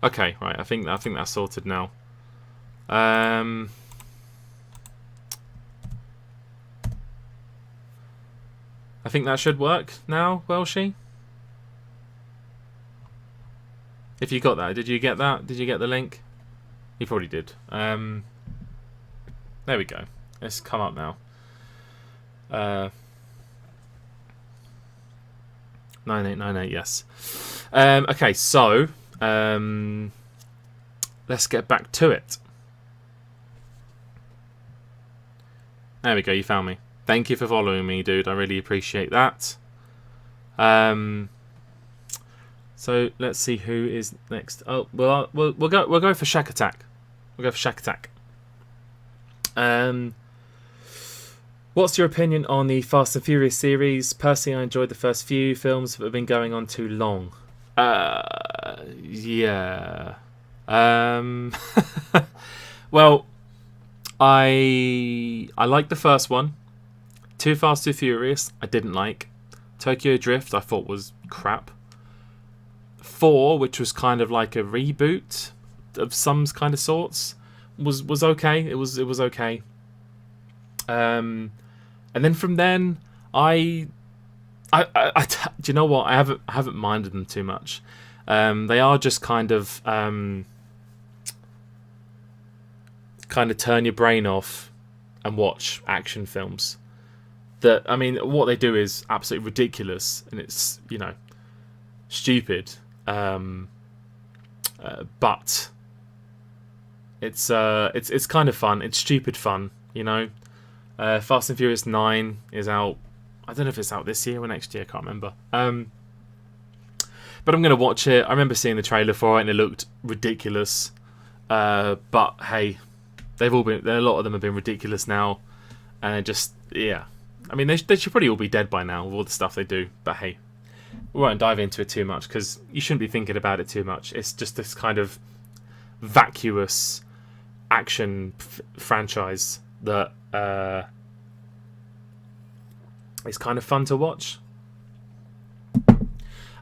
Okay, right, I think that's sorted now. I think that should work now, Welshie. If you got that, did you get that? Did you get the link? You probably did. There we go. It's come up now. 9898, yes. Okay, so let's get back to it. There we go, you found me. Thank you for following me, dude. I really appreciate that. So let's see who is next. Oh, well, we'll go for Shack Attack. We'll go for Shack Attack. What's your opinion on the Fast and Furious series? Personally, I enjoyed the first few films, but have been going on too long. Yeah. Well, I liked the first one. Too Fast, Too Furious, I didn't like. Tokyo Drift, I thought was crap. 4, which was kind of like a reboot of some kind of sorts, was okay. It was okay. And then from then, do you know what? I haven't minded them too much. They are just kind of turn your brain off and watch action films. That, I mean, what they do is absolutely ridiculous, and it's stupid. But it's kind of fun. It's stupid fun, Fast and Furious 9 is out. I don't know if it's out this year or next year. I can't remember. But I'm going to watch it. I remember seeing the trailer for it and it looked ridiculous. But hey, a lot of them have been ridiculous now. And just, yeah. I mean, they should probably all be dead by now with all the stuff they do. But hey, we won't dive into it too much because you shouldn't be thinking about it too much. It's just this kind of vacuous action franchise that is kind of fun to watch.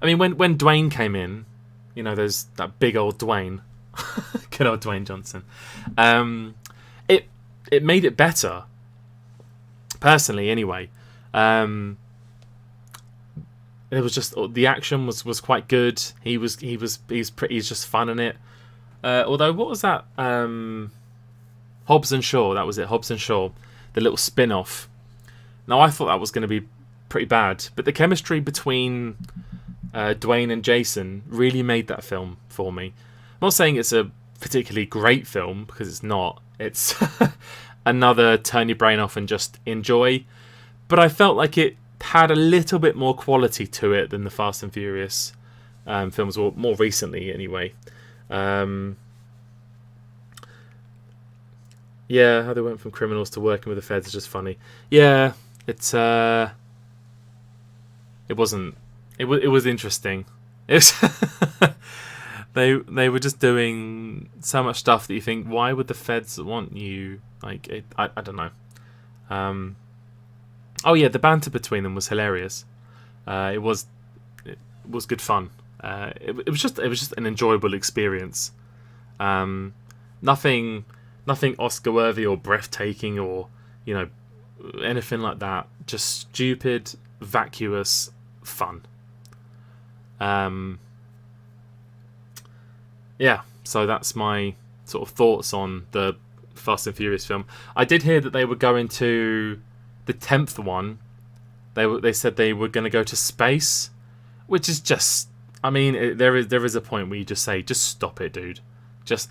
I mean, when Dwayne came in, you know, there's that big old Dwayne, good old Dwayne Johnson. It made it better, personally. Anyway, it was just the action was quite good. He's just fun in it. Although, what was that? Hobbs and Shaw. That was it. Hobbs and Shaw, the little spin-off. Now, I thought that was going to be pretty bad, but the chemistry between Dwayne and Jason really made that film for me. I'm not saying it's a particularly great film, because it's not. It's another turn your brain off and just enjoy. But I felt like it had a little bit more quality to it than the Fast and Furious films, or more recently anyway. Yeah, how they went from criminals to working with the feds is just funny. Yeah, it wasn't. It was interesting. It was they were just doing so much stuff that you think, why would the feds want you? Like, I don't know. Oh yeah, the banter between them was hilarious. It was good fun. It was just an enjoyable experience. Nothing Oscar worthy or breathtaking or, you know, anything like that. Just stupid, vacuous fun. Yeah, so that's my sort of thoughts on the Fast and Furious film. I did hear that they were going to the 10th one. They said they were going to go to space, which is just, I mean, there is a point where you just say, just stop it, dude. Just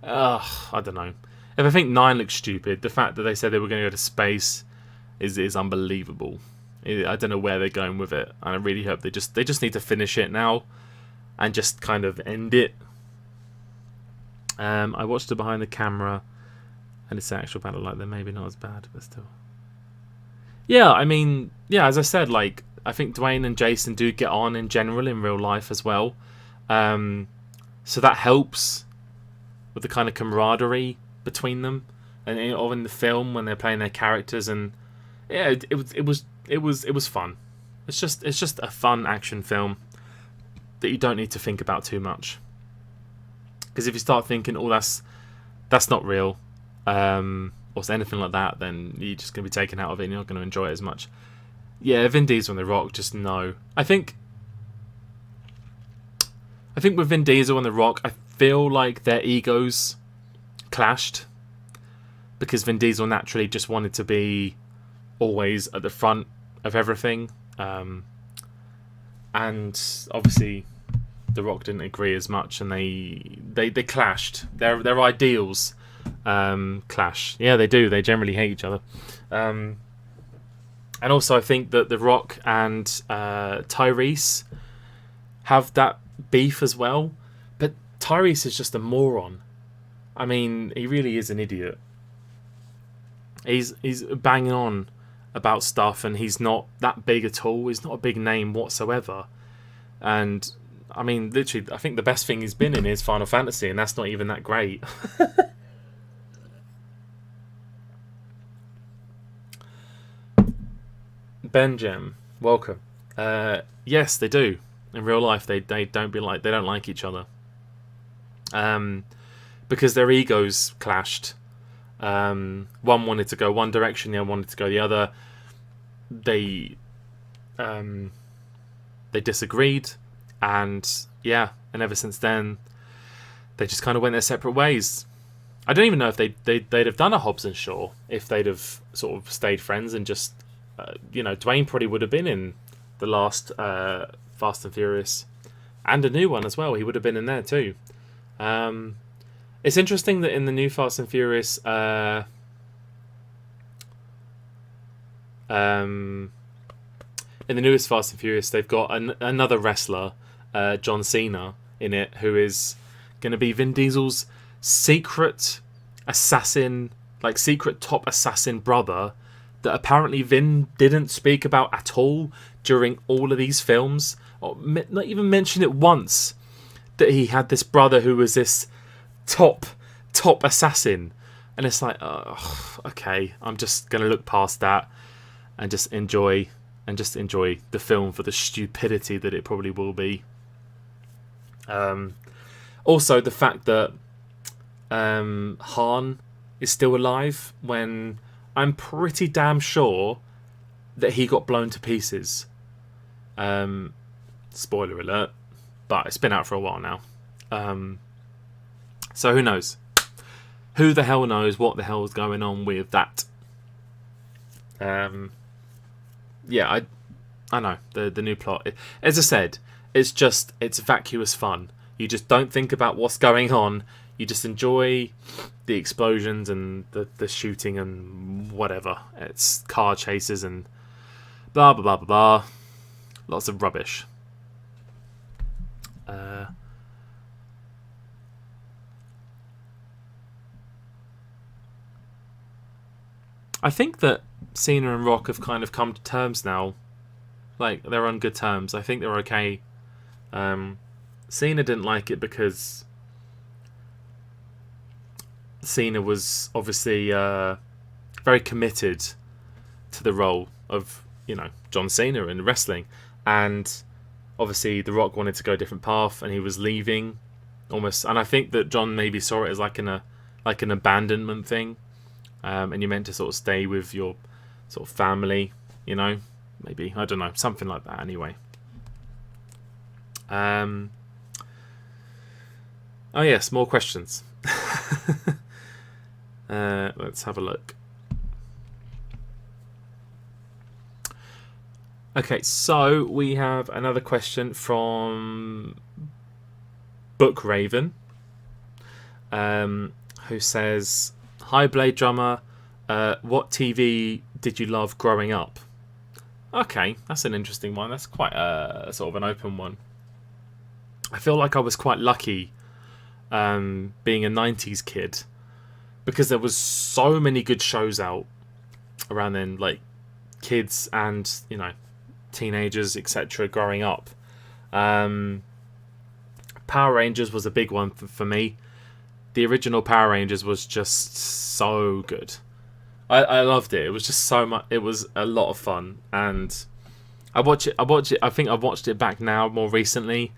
I don't know. If I think 9 looks stupid, the fact that they said they were going to go to space is unbelievable. I don't know where they're going with it, and I really hope they just need to finish it now and just kind of end it. I watched it behind the camera, and it's an actual battle. Like, they're maybe not as bad, but still. Yeah, I mean, yeah, as I said, like, I think Dwayne and Jason do get on in general in real life as well. So that helps with the kind of camaraderie between them, and in the film when they're playing their characters, and yeah, it was fun. It's just a fun action film that you don't need to think about too much. Because if you start thinking, oh, that's not real, or anything like that, then you're just going to be taken out of it and you're not going to enjoy it as much. Yeah, Vin Diesel and The Rock, just no. I think with Vin Diesel and The Rock, I feel like their egos clashed, because Vin Diesel naturally just wanted to be always at the front of everything, and obviously The Rock didn't agree as much, and they clashed. Their ideals clash. Yeah, they do. They generally hate each other. And also, I think that The Rock and Tyrese have that beef as well. But Tyrese is just a moron. I mean, he really is an idiot. He's banging on about stuff, and he's not that big at all. He's not a big name whatsoever. And I mean, literally, I think the best thing he's been in is Final Fantasy, and that's not even that great. Benjem, welcome. Yes, they do. In real life, they don't like each other. Because their egos clashed. One wanted to go one direction, the other wanted to go the other. They disagreed, and yeah, and ever since then, they just kind of went their separate ways. I don't even know if they'd have done a Hobbs and Shaw if they'd have sort of stayed friends and just, Dwayne probably would have been in the last Fast and Furious, and a new one as well. He would have been in there too. It's interesting that in the new Fast and Furious, In the newest Fast and Furious, they've got another wrestler, John Cena, in it, who is going to be Vin Diesel's secret assassin, like secret top assassin brother, that apparently Vin didn't speak about at all during all of these films, or not even mention it once, that he had this brother who was this top assassin. And it's like, oh, okay, I'm just going to look past that and just enjoy the film for the stupidity that it probably will be. Also, the fact that Han is still alive when I'm pretty damn sure that he got blown to pieces. Spoiler alert, but it's been out for a while now. So who knows? Who the hell knows what the hell is going on with that? Yeah, I know the new plot. As I said, it's vacuous fun. You just don't think about what's going on. You just enjoy the explosions and the shooting and whatever. It's car chases and blah blah blah blah blah. Lots of rubbish. I think that Cena and Rock have kind of come to terms now. Like, they're on good terms. I think they're okay. Cena didn't like it because Cena was obviously very committed to the role of, John Cena in wrestling. And obviously The Rock wanted to go a different path and he was leaving almost. And I think that John maybe saw it as like an abandonment thing. And you're meant to sort of stay with your sort of family, maybe, I don't know, something like that anyway. Oh yes, more questions. Let's have a look. Okay, so we have another question from Book Raven, who says, "Hi Blade Drummer, what TV did you love growing up?" Okay, that's an interesting one. That's quite a sort of an open one. I feel like I was quite lucky being a 90s kid, because there was so many good shows out around then, like kids and teenagers, etc. growing up. Power Rangers was a big one for me. The original Power Rangers was just so good. I loved it. It was just so much. It was a lot of fun, and I watch it. I think I've watched it back now more recently,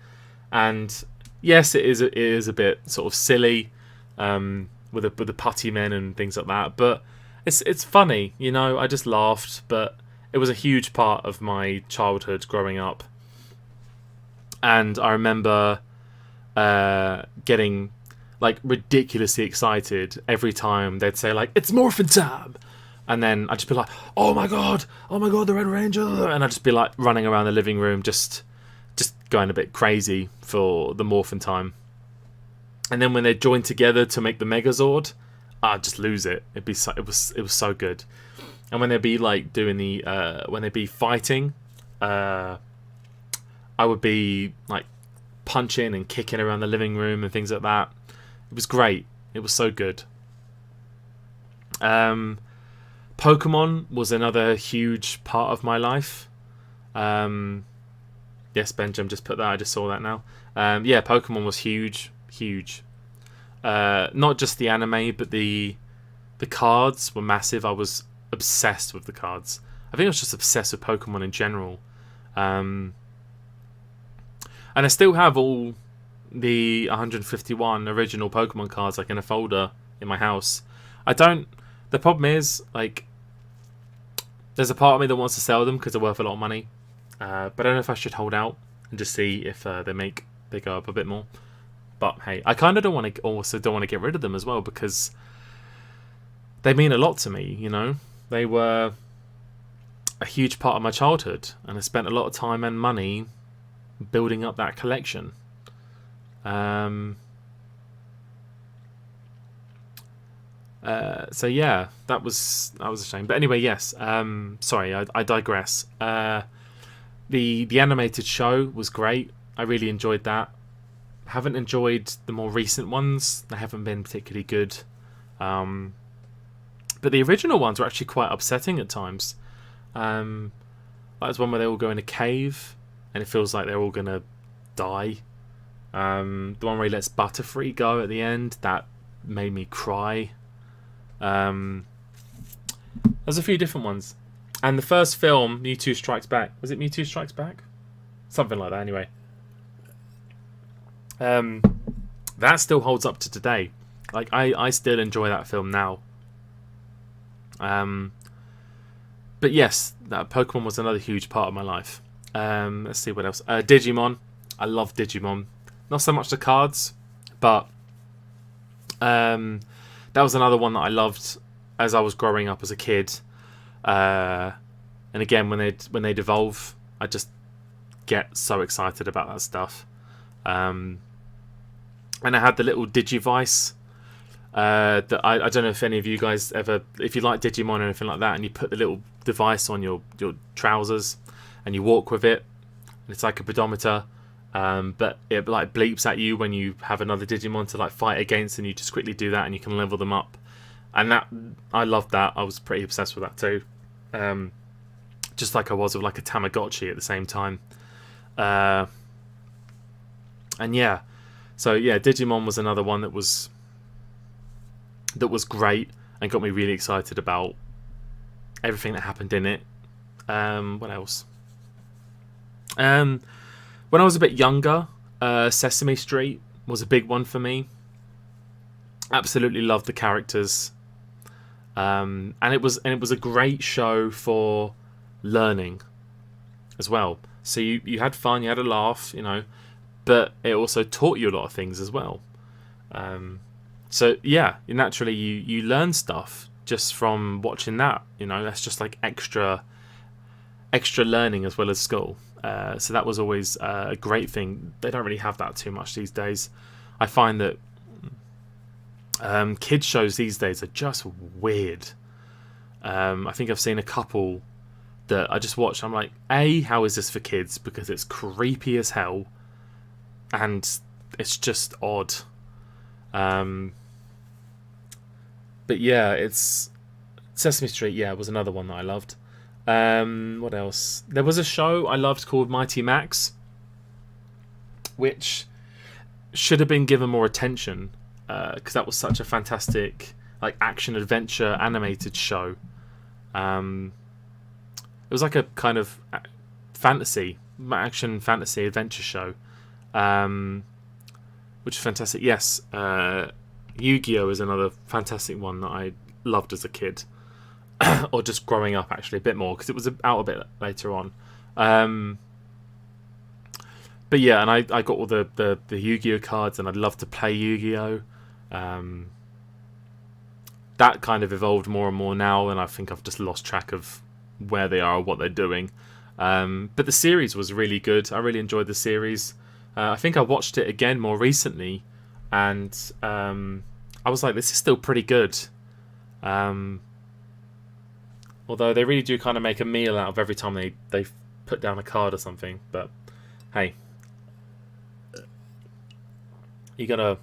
and yes, it is a bit sort of silly, with the putty men and things like that. But it's funny, I just laughed. But it was a huge part of my childhood growing up, and I remember getting like ridiculously excited every time they'd say like, "It's morphin' time," and then I'd just be like, oh my god, the Red Ranger," and I'd just be like running around the living room, just going a bit crazy for the morphin' time. And then when they joined together to make the Megazord, I'd just lose it. It was so good. And when they'd be like doing when they'd be fighting, I would be like punching and kicking around the living room and things like that. It was great. It was so good. Pokemon was another huge part of my life. Yes, Benjamin just put that. I just saw that now. Yeah, Pokemon was huge. Not just the anime, but the cards were massive. I was obsessed with the cards. I think I was just obsessed with Pokemon in general. And I still have all the 151 original Pokemon cards like in a folder in my house. The problem is, like, there's a part of me that wants to sell them because they're worth a lot of money. But I don't know if I should hold out and just see if they go up a bit more. But hey, I kind of don't want to get rid of them as well, because they mean a lot to me. They were a huge part of my childhood, and I spent a lot of time and money building up that collection. So yeah, that was a shame. But anyway, yes. Sorry, I digress. The animated show was great. I really enjoyed that. Haven't enjoyed the more recent ones. They haven't been particularly good. But the original ones were actually quite upsetting at times. That was one where they all go in a cave, and it feels like they're all gonna die. The one where he lets Butterfree go at the end, that made me cry. There's a few different ones. And the first film, Mewtwo Strikes Back, was it Mewtwo Strikes Back? Something like that, anyway. That still holds up to today. Like, I still enjoy that film now. But yes, that Pokemon was another huge part of my life. Let's see what else. Digimon. I love Digimon. Not so much the cards, but that was another one that I loved as I was growing up as a kid. And again, when they devolve, I just get so excited about that stuff. And I had the little Digivice. That I don't know if any of you guys ever, if you like Digimon or anything like that, and you put the little device on your trousers and you walk with it, and it's like a pedometer, but it like bleeps at you when you have another Digimon to like fight against, and you just quickly do that and you can level them up. And that, I loved that. I was pretty obsessed with that too. Just like I was with like a Tamagotchi at the same time. And yeah, so yeah, Digimon was another one that was great and got me really excited about everything that happened in it. What else? When I was a bit younger, Sesame Street was a big one for me. Absolutely loved the characters. And it was a great show for learning as well. So you had fun, you had a laugh, you know, but it also taught you a lot of things as well. So yeah, naturally you learn stuff just from watching that. You know, that's just like extra learning as well as school. So that was always a great thing. They don't really have that too much these days. I find that kids shows these days are just weird. I think I've seen a couple that I just watched. I'm like, how is this for kids? Because it's creepy as hell, and it's just odd. But yeah, it's Sesame Street. Yeah, was another one that I loved. What else? There was a show I loved called Mighty Max, which should have been given more attention because that was such a fantastic like action adventure animated show. It was like a kind of action fantasy adventure show, which is fantastic. Yes, Yu-Gi-Oh is another fantastic one that I loved as a kid, or just growing up actually a bit more because it was out a bit later on. But yeah, and I got all the Yu-Gi-Oh cards, and I'd love to play Yu-Gi-Oh. That kind of evolved more and more now, and I think I've just lost track of where they are or what they're doing. But the series was really good. I really enjoyed the series. I think I watched it again more recently, and I was like, this is still pretty good. Although they really do kind of make a meal out of every time they put down a card or something. But hey, you gotta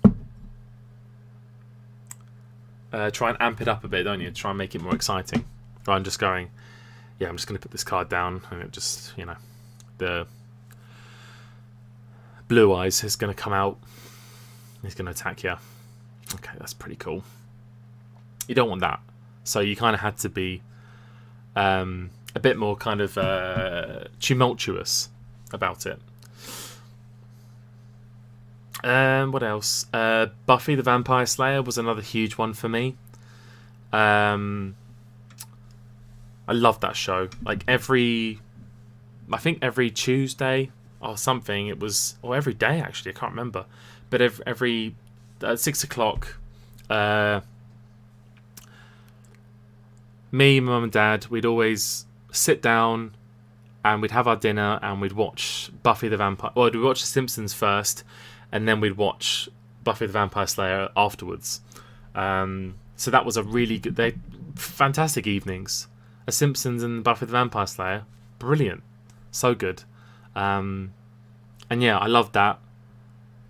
try and amp it up a bit, don't you? Try and make it more exciting. Rather than just going, yeah, I'm just going to put this card down, and it just, you know, the blue eyes is going to come out. He's going to attack you. Okay, that's pretty cool. You don't want that. So you kind of had to be a bit more kind of tumultuous about it. What else? Buffy the Vampire Slayer was another huge one for me. I loved that show. Like I think every Tuesday or something, it was, or every day actually, I can't remember. But every 6 o'clock, me, mum and dad, we'd always sit down and we'd have our dinner and we'd watch Buffy the Vampire. Well, we'd watch The Simpsons first, and then we'd watch Buffy the Vampire Slayer afterwards. And So that was a really good, fantastic evenings. A Simpsons and Buffy the Vampire Slayer, brilliant, so good. And yeah, I loved that.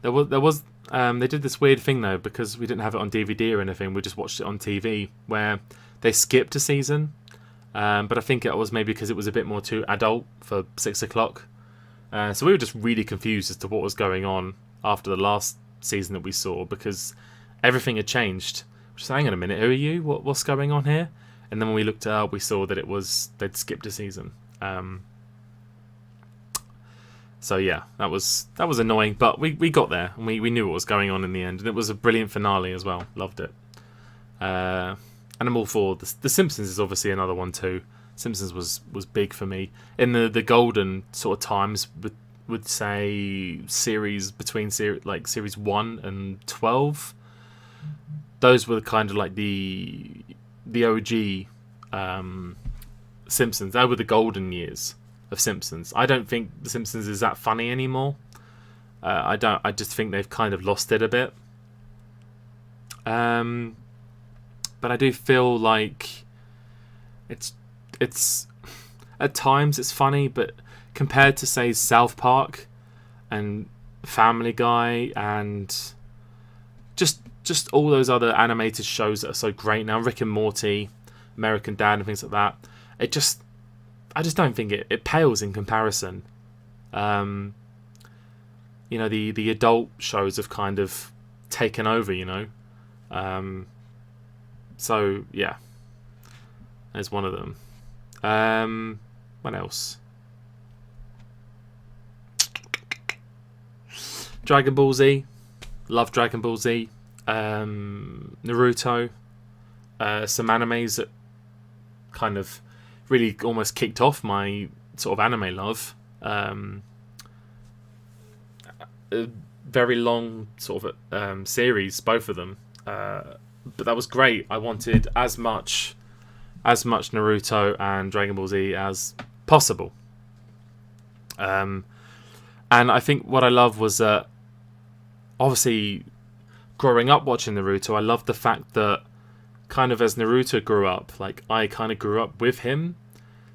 They did this weird thing though, because we didn't have it on DVD or anything. We just watched it on TV, where they skipped a season. But I think it was maybe because it was a bit more too adult for 6 o'clock. So we were just really confused as to what was going on after the last season that we saw, because everything had changed. Just hang on a minute, who are you? What's going on here? And then when we looked it up, we saw that they'd skipped a season. So yeah, that was annoying, but we got there and we knew what was going on in the end, and it was a brilliant finale as well. Loved it. And I'm all for the Simpsons is obviously another one too. Simpsons was big for me in the golden sort of times. Would say series between series 1 and 12. Those were kind of like the OG Simpsons. They were the golden years of Simpsons. I don't think the Simpsons is that funny anymore. I just think they've kind of lost it a bit. But I do feel like it's at times it's funny, but compared to say South Park and Family Guy and just all those other animated shows that are so great now, Rick and Morty, American Dad and things like that, I just don't think it pales in comparison. The adult shows have kind of taken over, so yeah, there's one of them. What else? Dragon Ball Z. Love Dragon Ball Z. Naruto. Some animes that kind of really almost kicked off my sort of anime love. A very long sort of series, both of them. But that was great. I wanted as much Naruto and Dragon Ball Z as possible. And I think what I love was that, obviously, growing up watching Naruto, I loved the fact that kind of as Naruto grew up, like I kind of grew up with him.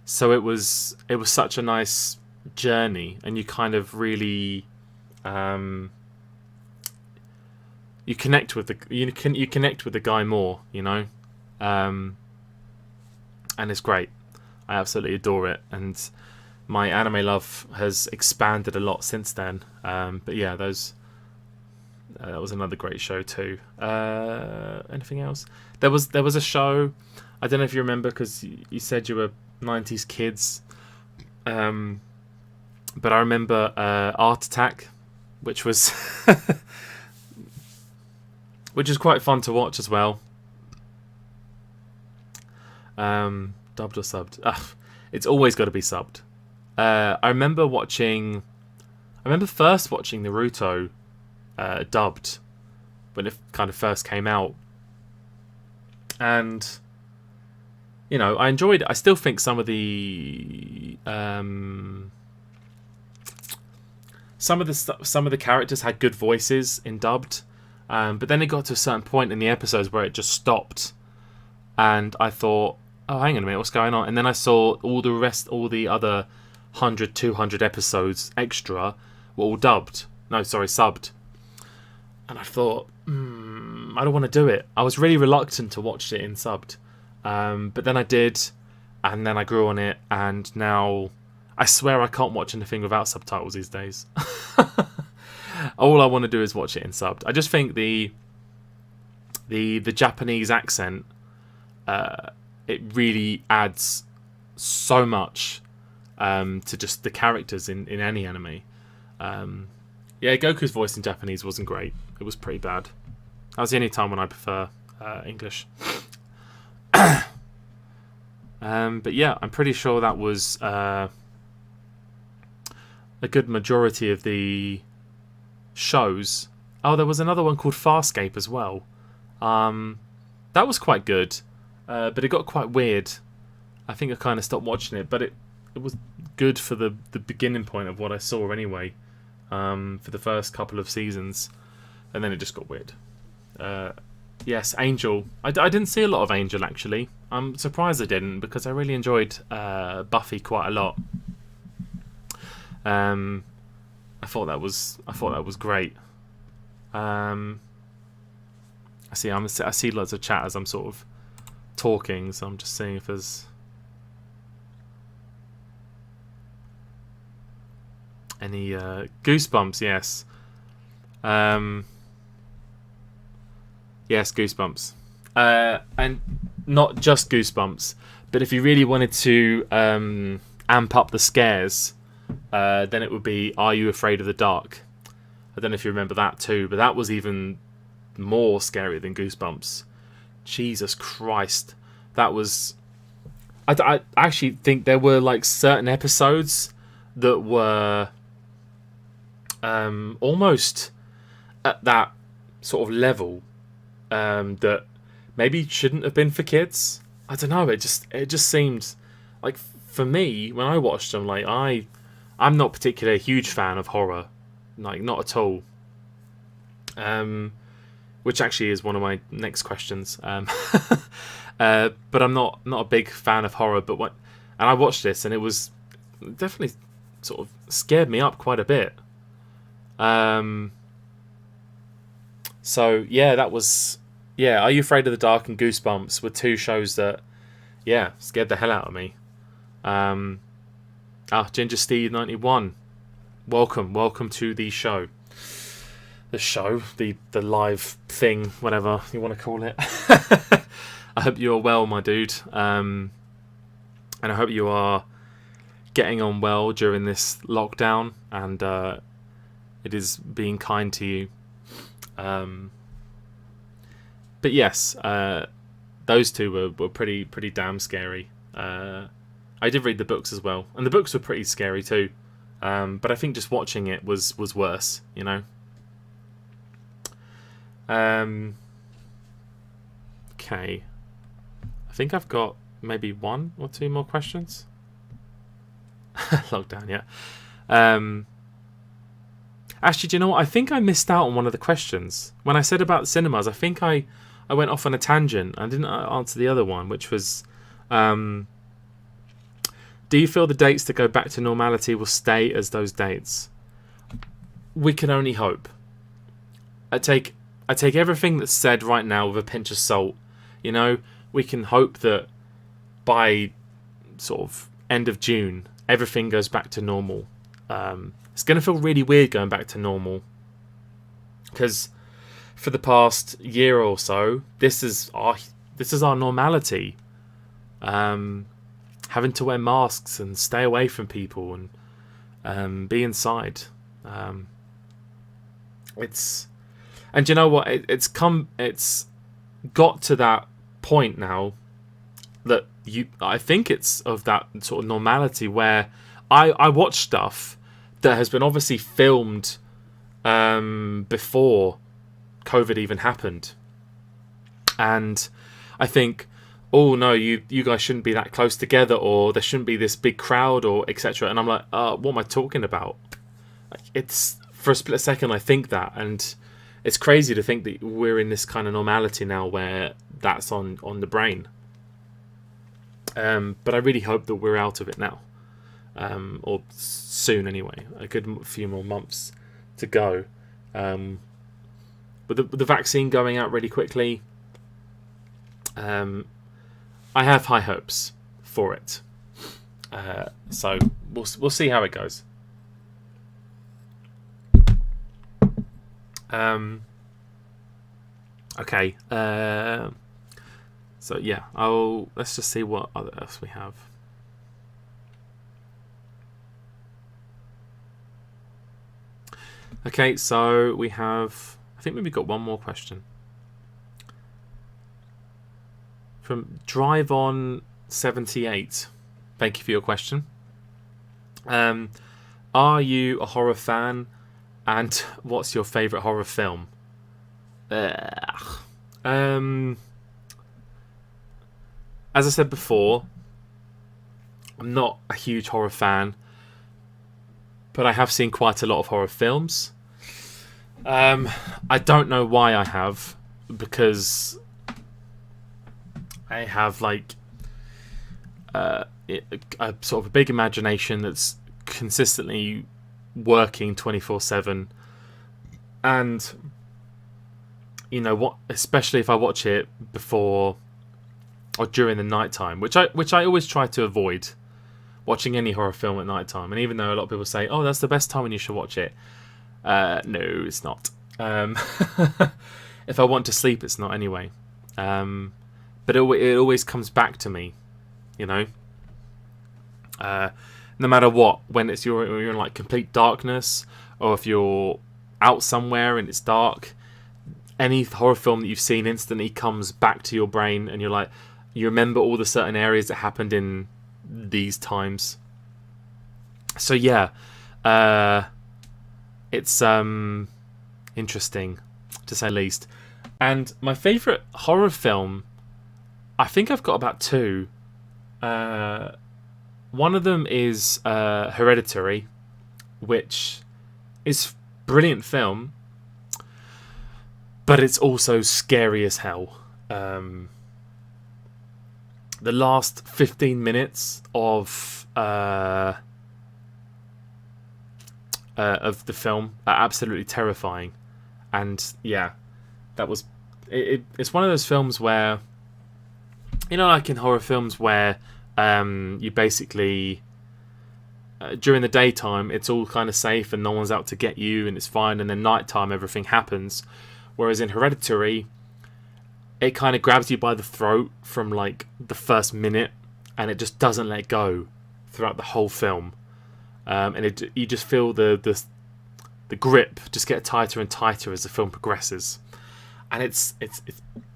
So it was such a nice journey, and you kind of really you connect with the guy more, and it's great. I absolutely adore it, and my anime love has expanded a lot since then. But yeah, that was another great show too. Anything else? There was a show, I don't know if you remember, because you said you were 90s kids, but I remember Art Attack, which was which is quite fun to watch as well. Dubbed or subbed? It's always got to be subbed. I remember first watching Naruto dubbed when it kind of first came out, and I enjoyed it. I still think some of the characters had good voices in dubbed, but then it got to a certain point in the episodes where it just stopped, and I thought, oh, hang on a minute, what's going on? And then I saw all the other 100, 200 episodes extra were all dubbed. No, sorry, subbed. And I thought, I don't want to do it. I was really reluctant to watch it in subbed. But then I did, and then I grew on it, and now I swear I can't watch anything without subtitles these days. All I want to do is watch it in subbed. I just think the Japanese accent, it really adds so much to just the characters in any anime. Yeah, Goku's voice in Japanese wasn't great. It was pretty bad. That was the only time when I prefer English. But yeah, I'm pretty sure that was a good majority of the shows. Oh, there was another one called Farscape as well. That was quite good, but it got quite weird. I think I kind of stopped watching it, but it was good for the beginning point of what I saw anyway, for the first couple of seasons, and then it just got weird. Yes, Angel. I didn't see a lot of Angel, actually. I'm surprised I didn't, because I really enjoyed Buffy quite a lot. I thought that was great. I see lots of chat as I'm sort of talking, so I'm just seeing if there's any Goosebumps. Yes, yes, Goosebumps, and not just Goosebumps, but if you really wanted to amp up the scares, then it would be Are You Afraid of the Dark? I don't know if you remember that too, but that was even more scary than Goosebumps. Jesus Christ, that was. I actually think there were like certain episodes that were almost at that sort of level that maybe shouldn't have been for kids. I don't know. It just seemed like, for me, when I watched them, like I'm not particularly a huge fan of horror, like not at all. Which actually is one of my next questions. But I'm not a big fan of horror. And I watched this, and it was definitely sort of scared me up quite a bit. So yeah, that was Are You Afraid of the Dark and Goosebumps were two shows that scared the hell out of me. Ginger Steve 91, welcome to the show. The live thing, whatever you want to call it. I hope you are well, my dude. And I hope you are getting on well during this lockdown, and it is being kind to you. But yes, those two were pretty damn scary. I did read the books as well, and the books were pretty scary too. But I think just watching it was worse, you know. Okay, I think I've got maybe one or two more questions. Lockdown, yeah. Actually, do you know what? I think I missed out on one of the questions when I said about cinemas. I think I went off on a tangent. I didn't answer the other one, which was, do you feel the dates that go back to normality will stay as those dates? We can only hope. I take everything that's said right now with a pinch of salt. You know, we can hope that by sort of end of June, everything goes back to normal. It's going to feel really weird going back to normal, because for the past year or so, this is our normality. Having to wear masks and stay away from people and be inside. And you know what? It's got to that point now that I think it's of that sort of normality where I watch stuff that has been obviously filmed before COVID even happened, and I think, oh no, you guys shouldn't be that close together, or there shouldn't be this big crowd, or etc. And I'm like, what am I talking about? It's for a split second I think that, and it's crazy to think that we're in this kind of normality now where that's on the brain. But I really hope that we're out of it now, or soon anyway. A good few more months to go. With the vaccine going out really quickly, I have high hopes for it. So we'll see how it goes. Okay. So yeah, let's just see what else we have. Okay, so we have, I think we've got one more question from Drive On 78. Thank you for your question. Are you a horror fan, and what's your favourite horror film? As I said before, I'm not a huge horror fan, but I have seen quite a lot of horror films. I don't know why I have. because I have like a sort of a big imagination that's consistently working 24/7, and you know what, especially if I watch it before or during the night time, which I always try to avoid watching any horror film at night time. And even though a lot of people say, oh, that's the best time when you should watch it, no, it's not. If I want to sleep, it's not anyway. But it always comes back to me, you know. No matter what, when you're in like complete darkness, or if you're out somewhere and it's dark, any horror film that you've seen instantly comes back to your brain, and you remember all the certain areas that happened in these times. So yeah, it's interesting to say the least. And my favourite horror film, I think I've got about two. One of them is Hereditary, which is a brilliant film, but it's also scary as hell. The last 15 minutes of the film are absolutely terrifying, and yeah, that was it's one of those films where, you know, like in horror films where you basically during the daytime it's all kind of safe and no one's out to get you and it's fine, and then nighttime everything happens. Whereas in Hereditary, it kind of grabs you by the throat from like the first minute, and it just doesn't let go throughout the whole film. And you just feel the grip just get tighter and tighter as the film progresses, and it's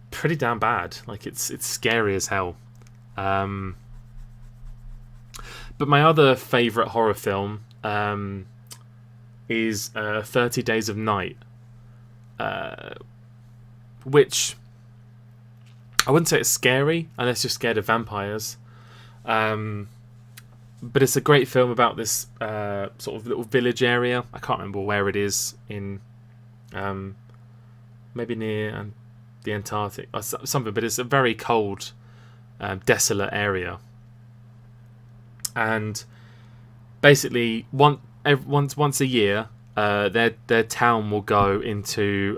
pretty damn bad. Like it's scary as hell. But my other favourite horror film is 30 Days of Night, which I wouldn't say it's scary unless you're scared of vampires. But it's a great film about this sort of little village area. I can't remember where it is in, maybe near the Antarctic or something. But it's a very cold, desolate area. And basically, once a year, their town will go into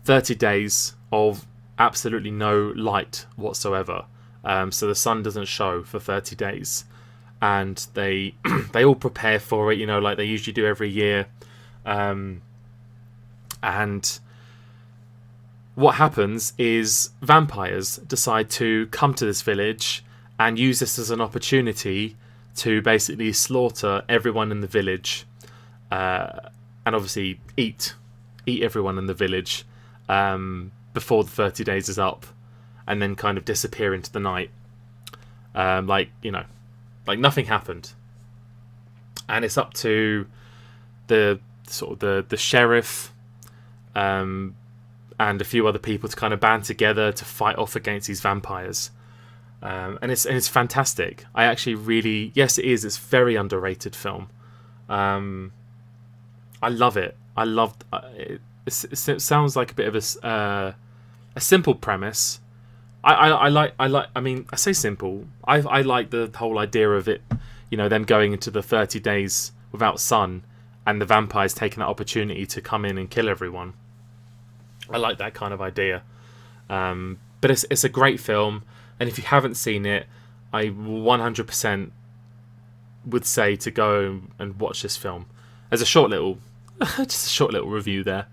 30 days of absolutely no light whatsoever. So the sun doesn't show for 30 days, and they all prepare for it, you know, like they usually do every year. And what happens is vampires decide to come to this village and use this as an opportunity to basically slaughter everyone in the village, and obviously eat everyone in the village before the 30 days is up, and then kind of disappear into the night, like, you know, like nothing happened. And it's up to the sort of the sheriff and a few other people to kind of band together to fight off against these vampires. And it's fantastic. I actually really, yes, it is. It's a very underrated film. I love it. I loved it. It sounds like a bit of a simple premise. I mean, I say simple. I like the whole idea of it. You know, them going into the 30 days without sun, and the vampires taking that opportunity to come in and kill everyone. I like that kind of idea. But it's a great film. And if you haven't seen it, I 100% would say to go and watch this film. As a short little, just a short little review there.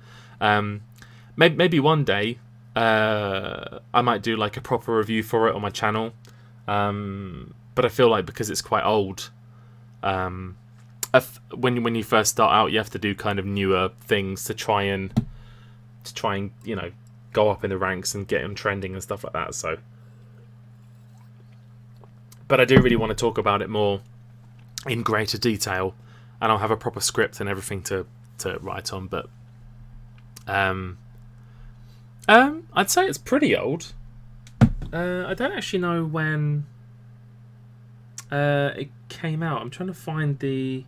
Maybe one day I might do like a proper review for it on my channel. But I feel like because it's quite old, when you first start out, you have to do kind of newer things to try and you know, go up in the ranks and get them trending and stuff like that. So. But I do really want to talk about it more in greater detail, and I'll have a proper script and everything to write on. But I'd say it's pretty old. I don't actually know when it came out. I'm trying to find the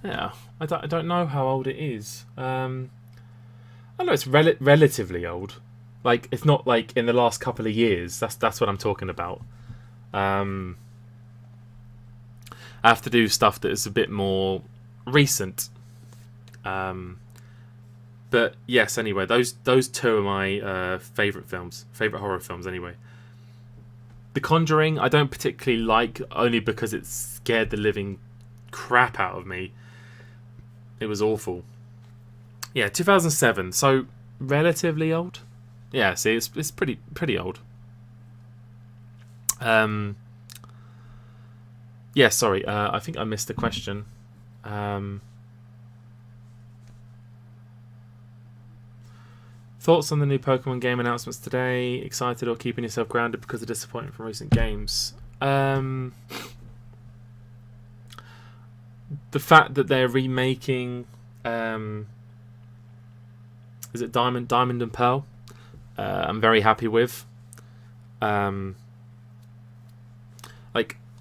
Yeah, I don't know how old it is. I know it's relatively old. Like, it's not like in the last couple of years. That's what I'm talking about. Um, I have to do stuff that is a bit more recent. But yes, anyway, those two are my favorite horror films. Anyway, The Conjuring I don't particularly like, only because it scared the living crap out of me. It was awful. Yeah, 2007. So relatively old. Yeah, see, it's pretty old. Yeah, sorry. I think I missed the question. Thoughts on the new Pokemon game announcements today? Excited or keeping yourself grounded because of disappointment from recent games? The fact that they're remaking, is it Diamond and Pearl? I'm very happy with. Like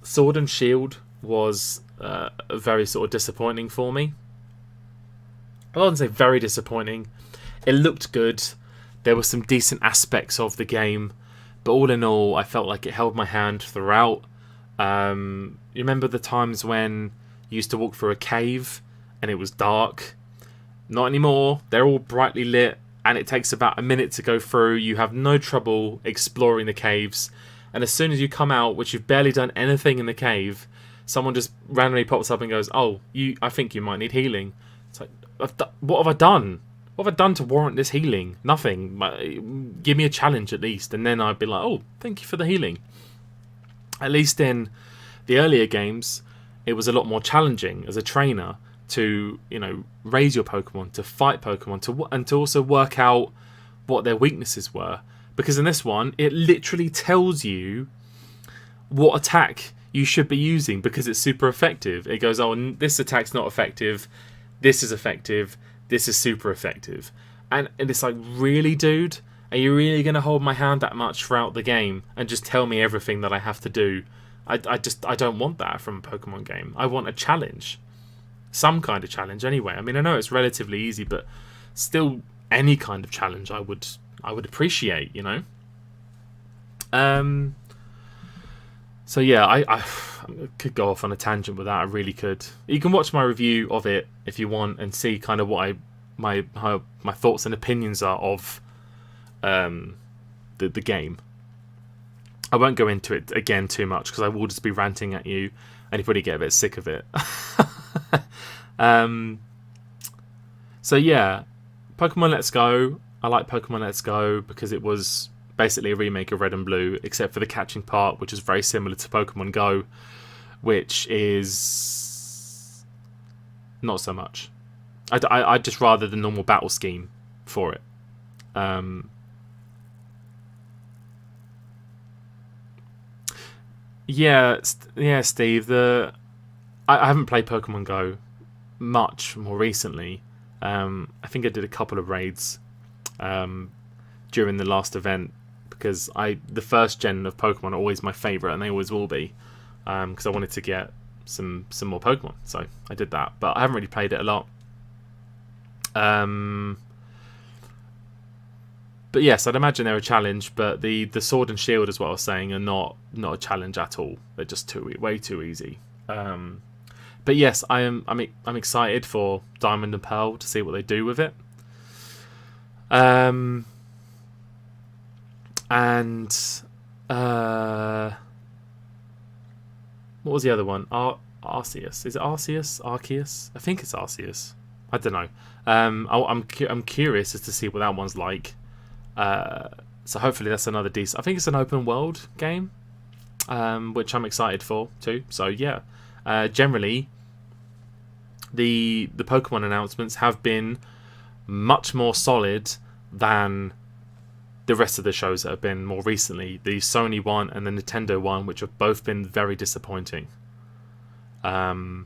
Sword and Shield was very sort of disappointing for me. I wouldn't say very disappointing. It looked good. There were some decent aspects of the game, but all in all, I felt like it held my hand throughout. You remember the times when you used to walk through a cave and it was dark? Not anymore. They're all brightly lit, and it takes about a minute to go through. You have no trouble exploring the caves, and as soon as you come out, which you've barely done anything in the cave, someone just randomly pops up and goes, "Oh, I think you might need healing." It's like, what have I done? What have I done to warrant this healing? Nothing. Give me a challenge at least, and then I'd be like, "Oh, thank you for the healing." At least in the earlier games, it was a lot more challenging as a trainer to, raise your Pokemon, to fight Pokemon, and to also work out what their weaknesses were. Because in this one, it literally tells you what attack you should be using because it's super effective. It goes, "Oh, this attack's not effective. This is effective. This is super effective." And it's like, really, dude? Are you really going to hold my hand that much throughout the game and just tell me everything that I have to do? I don't want that from a Pokemon game. I want a challenge. Some kind of challenge anyway. I mean, I know it's relatively easy, but still any kind of challenge I would appreciate, So yeah, I could go off on a tangent with that. I really could. You can watch my review of it if you want and see kind of what my thoughts and opinions are of the game. I won't go into it again too much because I will just be ranting at you and you probably get a bit sick of it. So yeah, Pokemon Let's Go. I like Pokemon Let's Go because it was basically a remake of Red and Blue, except for the catching part, which is very similar to Pokemon Go, which is not so much. I'd just rather the normal battle scheme for it. Yeah, Steve. I haven't played Pokemon Go much more recently. I think I did a couple of raids during the last event because the first gen of Pokemon are always my favourite, and they always will be, because I wanted to get some more Pokemon. So I did that, but I haven't really played it a lot. But yes, I'd imagine they're a challenge, but the Sword and Shield, as what I was saying, are not a challenge at all. They're just way too easy. But yes, I'm excited for Diamond and Pearl to see what they do with it. And what was the other one? Arceus. Is it Arceus? Arceus? I think it's Arceus. I don't know. I'm curious as to see what that one's like. So hopefully that's another decent. I think it's an open world game, which I'm excited for too. So yeah, generally the Pokemon announcements have been much more solid than the rest of the shows that have been more recently. The Sony one and the Nintendo one, which have both been very disappointing. So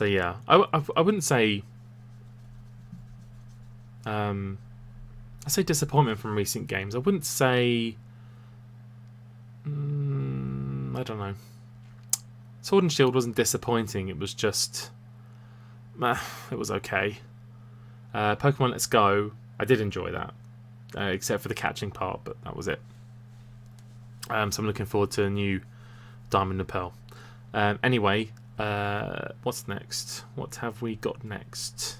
yeah, I wouldn't say. I say disappointment from recent games. I wouldn't say. I don't know. Sword and Shield wasn't disappointing. It was just, it was okay. Pokemon Let's Go, I did enjoy that, except for the catching part, but that was it. So I'm looking forward to a new Diamond and Pearl. Anyway, what's next? What have we got next?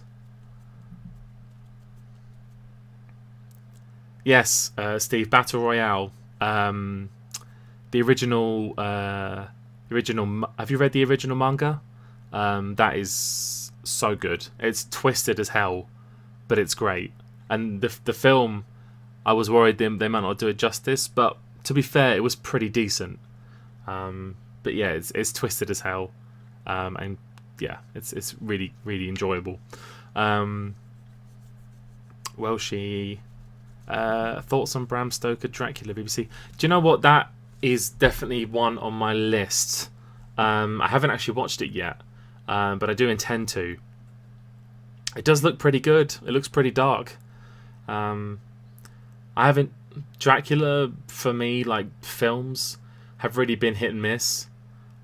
Yes, Steve, Battle Royale. The original. Have you read the original manga? That is so good. It's twisted as hell, but it's great. And the film, I was worried they might not do it justice, but to be fair, it was pretty decent. But yeah, it's twisted as hell, and yeah, it's really really enjoyable. Thoughts on Bram Stoker Dracula, BBC. Do you know what? That is definitely one on my list. I haven't actually watched it yet, but I do intend to. It does look pretty good. It looks pretty dark. I haven't. Dracula, for me, like, films have really been hit and miss.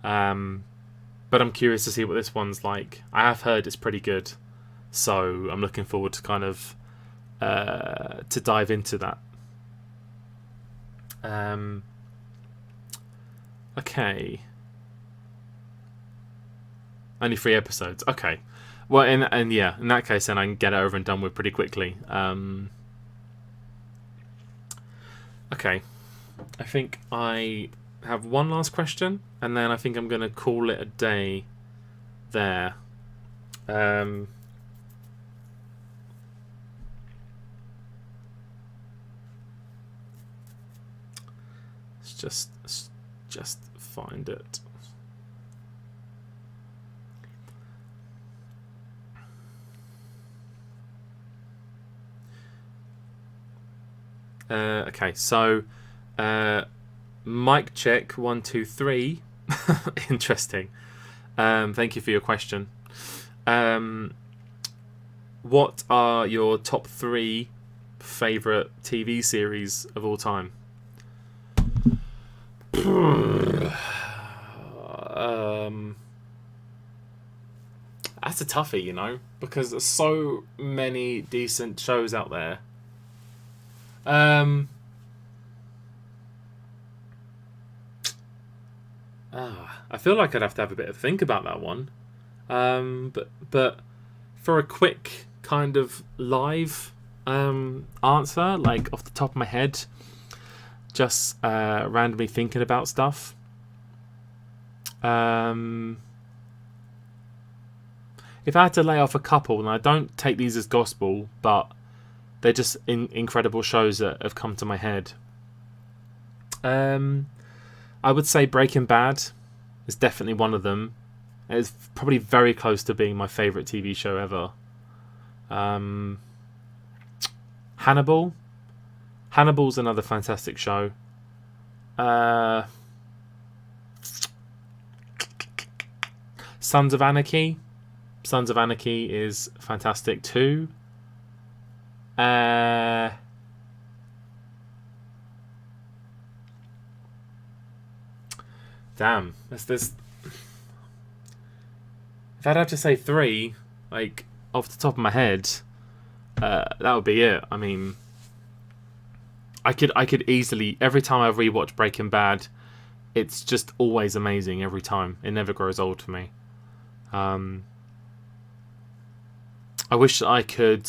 But I'm curious to see what this one's like. I have heard it's pretty good, so I'm looking forward to kind of to dive into that. Okay. Only 3 episodes. Okay. Well, in that case, then I can get it over and done with pretty quickly. Okay. I think I have one last question, and then I think I'm going to call it a day there. Let's just find it. Okay, so mic check 1 2 3. Interesting. Thank you for your question. What are your top 3 favorite TV series of all time? That's a toughie, you know, because there's so many decent shows out there. I feel like I'd have to have a bit of think about that one. But for a quick kind of live answer, like off the top of my head, just randomly thinking about stuff. If I had to lay off a couple, and I don't take these as gospel, but they're just incredible shows that have come to my head. I would say Breaking Bad is definitely one of them. It's probably very close to being my favourite TV show ever. Hannibal's another fantastic show. Sons of Anarchy. Sons of Anarchy is fantastic too. Damn. There's if I'd have to say 3, like off the top of my head, that would be it. I mean, I could easily, every time I rewatch Breaking Bad, it's just always amazing every time. It never grows old for me. I wish that I could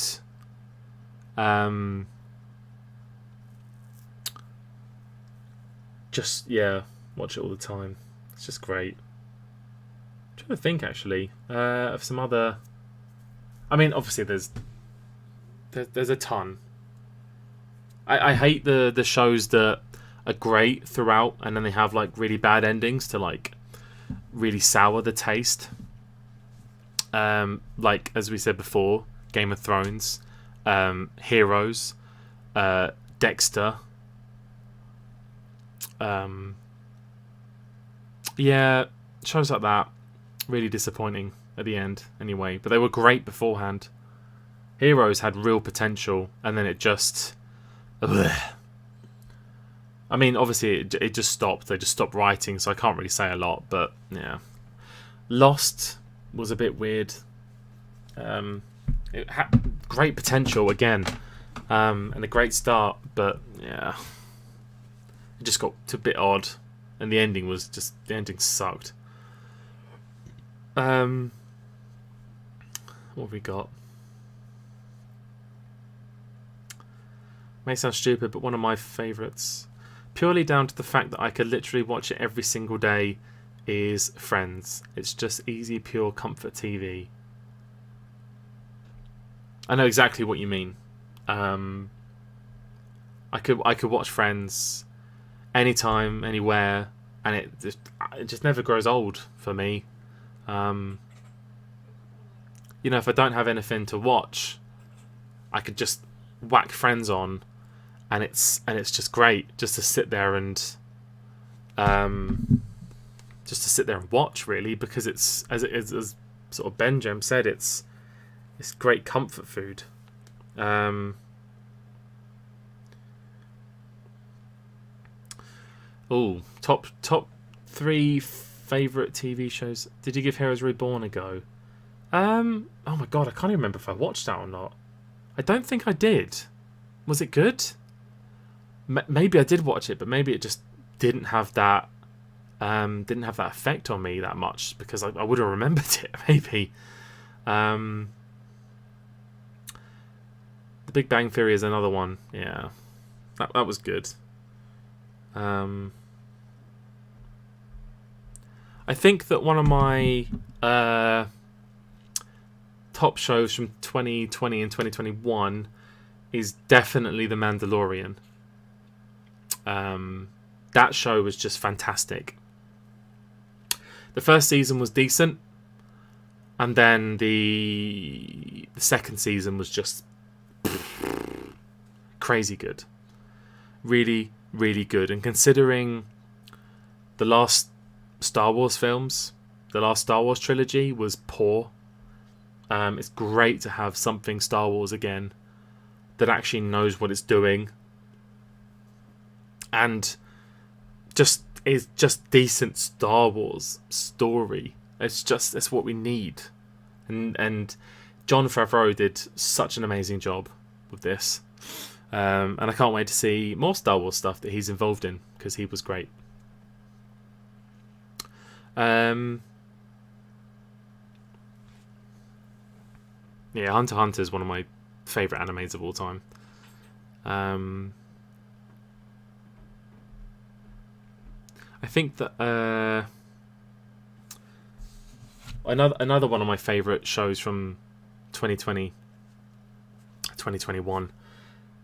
just watch it all the time. It's just great. I'm trying to think actually of some other. I mean, obviously there's a ton. I hate the shows that are great throughout and then they have like really bad endings to like really sour the taste. Like as we said before, Game of Thrones, Heroes, Dexter. Shows like that, really disappointing at the end anyway, but they were great beforehand. Heroes had real potential and then it just I mean, obviously it just stopped. They just stopped writing, so I can't really say a lot, but yeah. Lost was a bit weird. It had great potential again, and a great start, but yeah, it just got a bit odd, and the ending sucked. What have we got? May sound stupid, but one of my favourites, purely down to the fact that I could literally watch it every single day, is Friends. It's just easy, pure comfort TV. I know exactly what you mean. I could watch Friends anytime, anywhere, and it just never grows old for me. If I don't have anything to watch, I could just whack Friends on, and it's just great just to sit there and watch, really, because it's as sort of Benjamin said, it's great comfort food. Top 3 favourite TV shows. Did you give Heroes Reborn a go? Oh my god, I can't even remember if I watched that or not. I don't think I did. Was it good? Maybe I did watch it, but maybe it just didn't have that effect on me that much, because I would have remembered it, maybe. The Big Bang Theory is another one. Yeah, that was good. I think that one of my top shows from 2020 and 2021 is definitely The Mandalorian. That show was just fantastic. The first season was decent, and then the second season was just crazy good. Really, really good. And considering the last Star Wars films, the last Star Wars trilogy was poor, it's great to have something Star Wars again that actually knows what it's doing and is just decent Star Wars story. It's what we need, and Jon Favreau did such an amazing job with this, and I can't wait to see more Star Wars stuff that he's involved in, because he was great. Yeah, Hunter x Hunter is one of my favourite animes of all time. I think that another one of my favourite shows from 2020, 2021,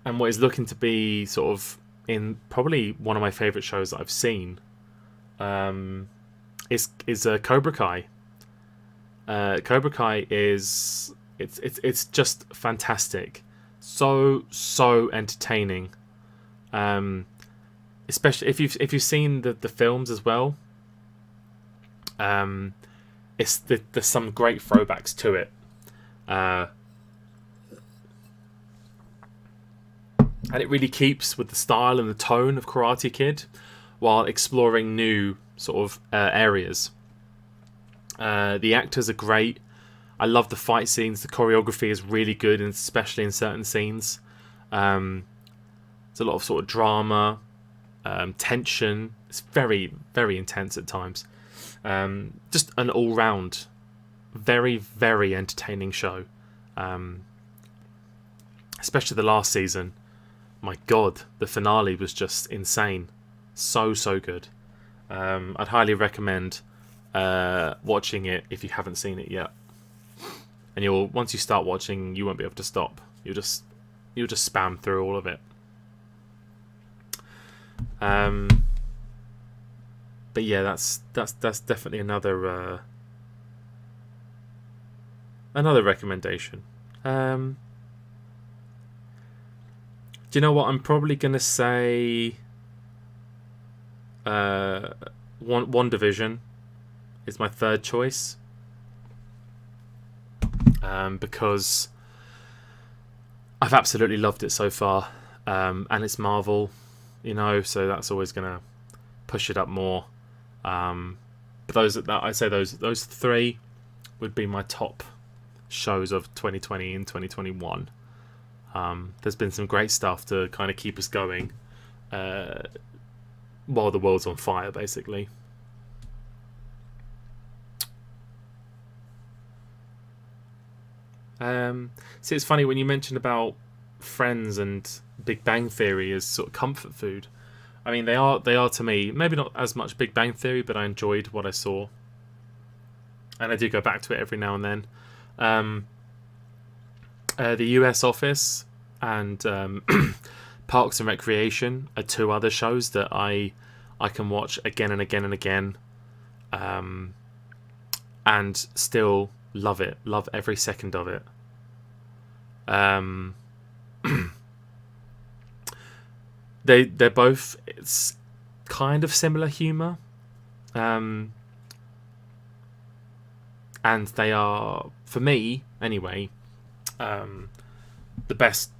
and what is looking to be sort of in probably one of my favourite shows that I've seen, is Cobra Kai. Cobra Kai is it's just fantastic, so entertaining. Especially if you've seen the films as well. There's some great throwbacks to it. And it really keeps with the style and the tone of Karate Kid, while exploring new sort of areas. The actors are great. I love the fight scenes. The choreography is really good, and especially in certain scenes. There's a lot of sort of drama, tension. It's very, very intense at times. Just an all-round, very, very entertaining show. Especially the last season. My God, the finale was just insane. So good. I'd highly recommend watching it if you haven't seen it yet. And once you start watching, you won't be able to stop. You'll just spam through all of it. But yeah, that's definitely another recommendation. Do you know what? I'm probably gonna say WandaVision is my third choice, because I've absolutely loved it so far, and it's Marvel, so that's always gonna push it up more. But those three would be my top shows of 2020 and 2021. There's been some great stuff to kind of keep us going while the world's on fire, basically. See, it's funny when you mentioned about Friends and Big Bang Theory as sort of comfort food. I mean, they are to me, maybe not as much Big Bang Theory, but I enjoyed what I saw, and I do go back to it every now and then. The US Office and Parks and Recreation are two other shows that I can watch again and again and again, and still love it. Love every second of it. They're both, it's kind of similar humour, and they are, for me anyway, the best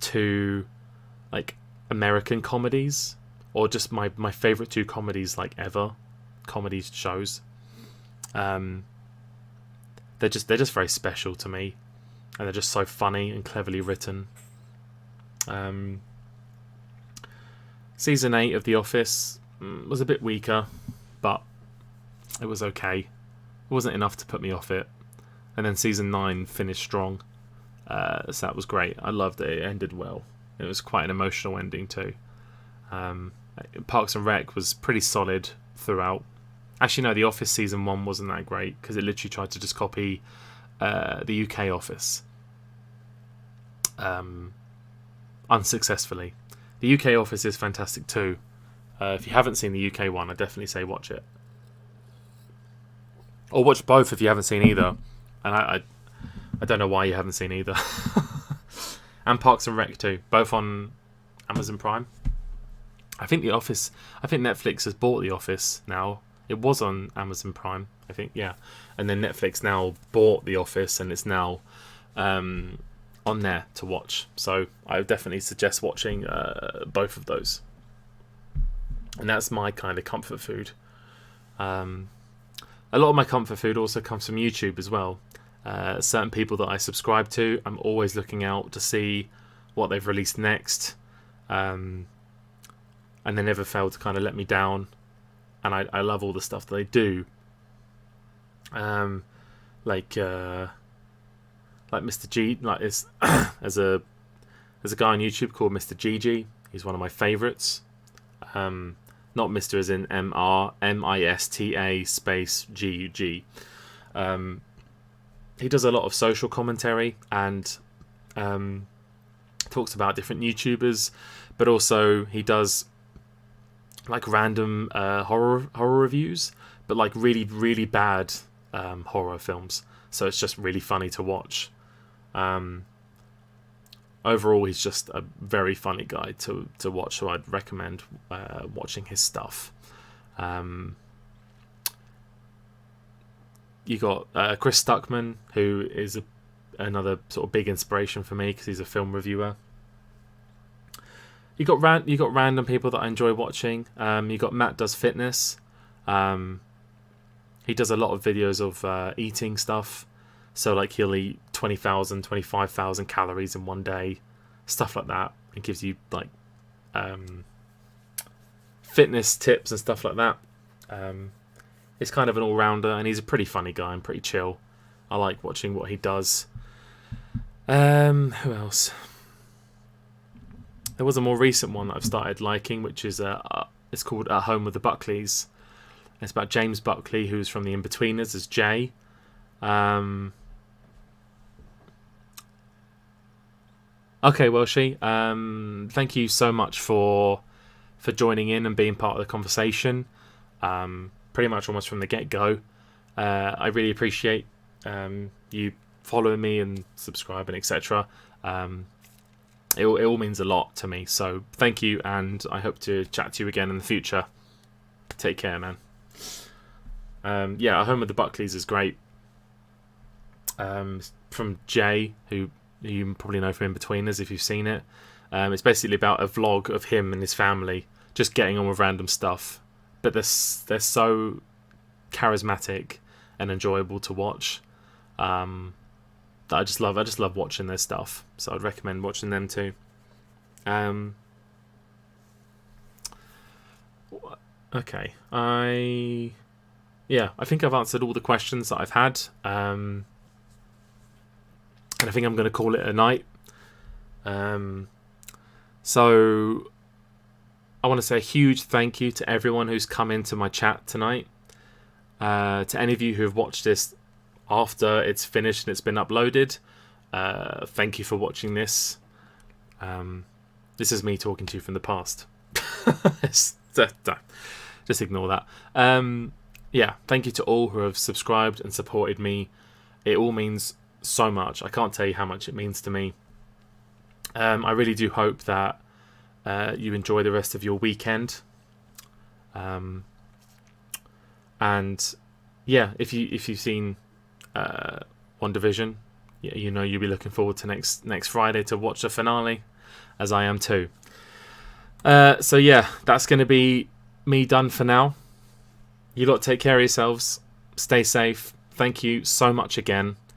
two like American comedies, or just my favourite two comedies like ever, comedy shows. They're just very special to me, and they're just so funny and cleverly written. Season 8 of The Office was a bit weaker, but it was okay. It wasn't enough to put me off it. And then season 9 finished strong, so that was great. I loved it. It ended well. It was quite an emotional ending too. Parks and Rec was pretty solid throughout. Actually, no, The Office season 1 wasn't that great because it literally tried to just copy the UK Office unsuccessfully. The UK Office is fantastic too. If you haven't seen the UK one, I definitely say watch it. Or watch both if you haven't seen either. And I don't know why you haven't seen either. And Parks and Rec too, both on Amazon Prime. I think Netflix has bought The Office now. It was on Amazon Prime, I think, yeah. And then Netflix now bought The Office, and it's now on there to watch. So I would definitely suggest watching both of those. And that's my kind of comfort food. A lot of my comfort food also comes from YouTube as well. Certain people that I subscribe to, I'm always looking out to see what they've released next. And they never fail to kind of let me down. And I love all the stuff that they do. Like Mr. G, like this, there's a guy on YouTube called Mr. GG. He's one of my favourites. Not Mr. as in MRMISTA space GUG. He does a lot of social commentary and talks about different YouTubers, but also he does like random horror reviews, but like really, really bad horror films. So it's just really funny to watch. Overall, he's just a very funny guy to watch, so I'd recommend watching his stuff. You got Chris Stuckman, who is another sort of big inspiration for me because he's a film reviewer. You got random people that I enjoy watching. You got Matt Does Fitness. He does a lot of videos of eating stuff. So like he'll eat 20,000, 25,000 calories in one day, stuff like that. It gives you like fitness tips and stuff like that. He's kind of an all-rounder, and he's a pretty funny guy and pretty chill. I like watching what he does. Who else? There was a more recent one that I've started liking, which is it's called At Home with the Buckleys. It's about James Buckley, who's from The Inbetweeners as Jay. Okay, Welshie. Thank you so much for joining in and being part of the conversation. Pretty much almost from the get-go. I really appreciate you following me and subscribing, etc. It all means a lot to me. So thank you, and I hope to chat to you again in the future. Take care, man. At Home with the Buckleys is great. From Jay, who you probably know from Inbetweeners if you've seen it. It's basically about a vlog of him and his family just getting on with random stuff. But they're so charismatic and enjoyable to watch. That I just love watching their stuff. So I'd recommend watching them too. Okay, I think I've answered all the questions that I've had, and I think I'm going to call it a night. So I want to say a huge thank you to everyone who's come into my chat tonight. To any of you who have watched this after it's finished and it's been uploaded, thank you for watching this. This is me talking to you from the past. Just ignore that. Thank you to all who have subscribed and supported me. It all means so much. I can't tell you how much it means to me. I really do hope that you enjoy the rest of your weekend. If you've seen One Division, you know you'll be looking forward to next Friday to watch the finale, as I am too. That's going to be me done for now. You lot take care of yourselves. Stay safe. Thank you so much again.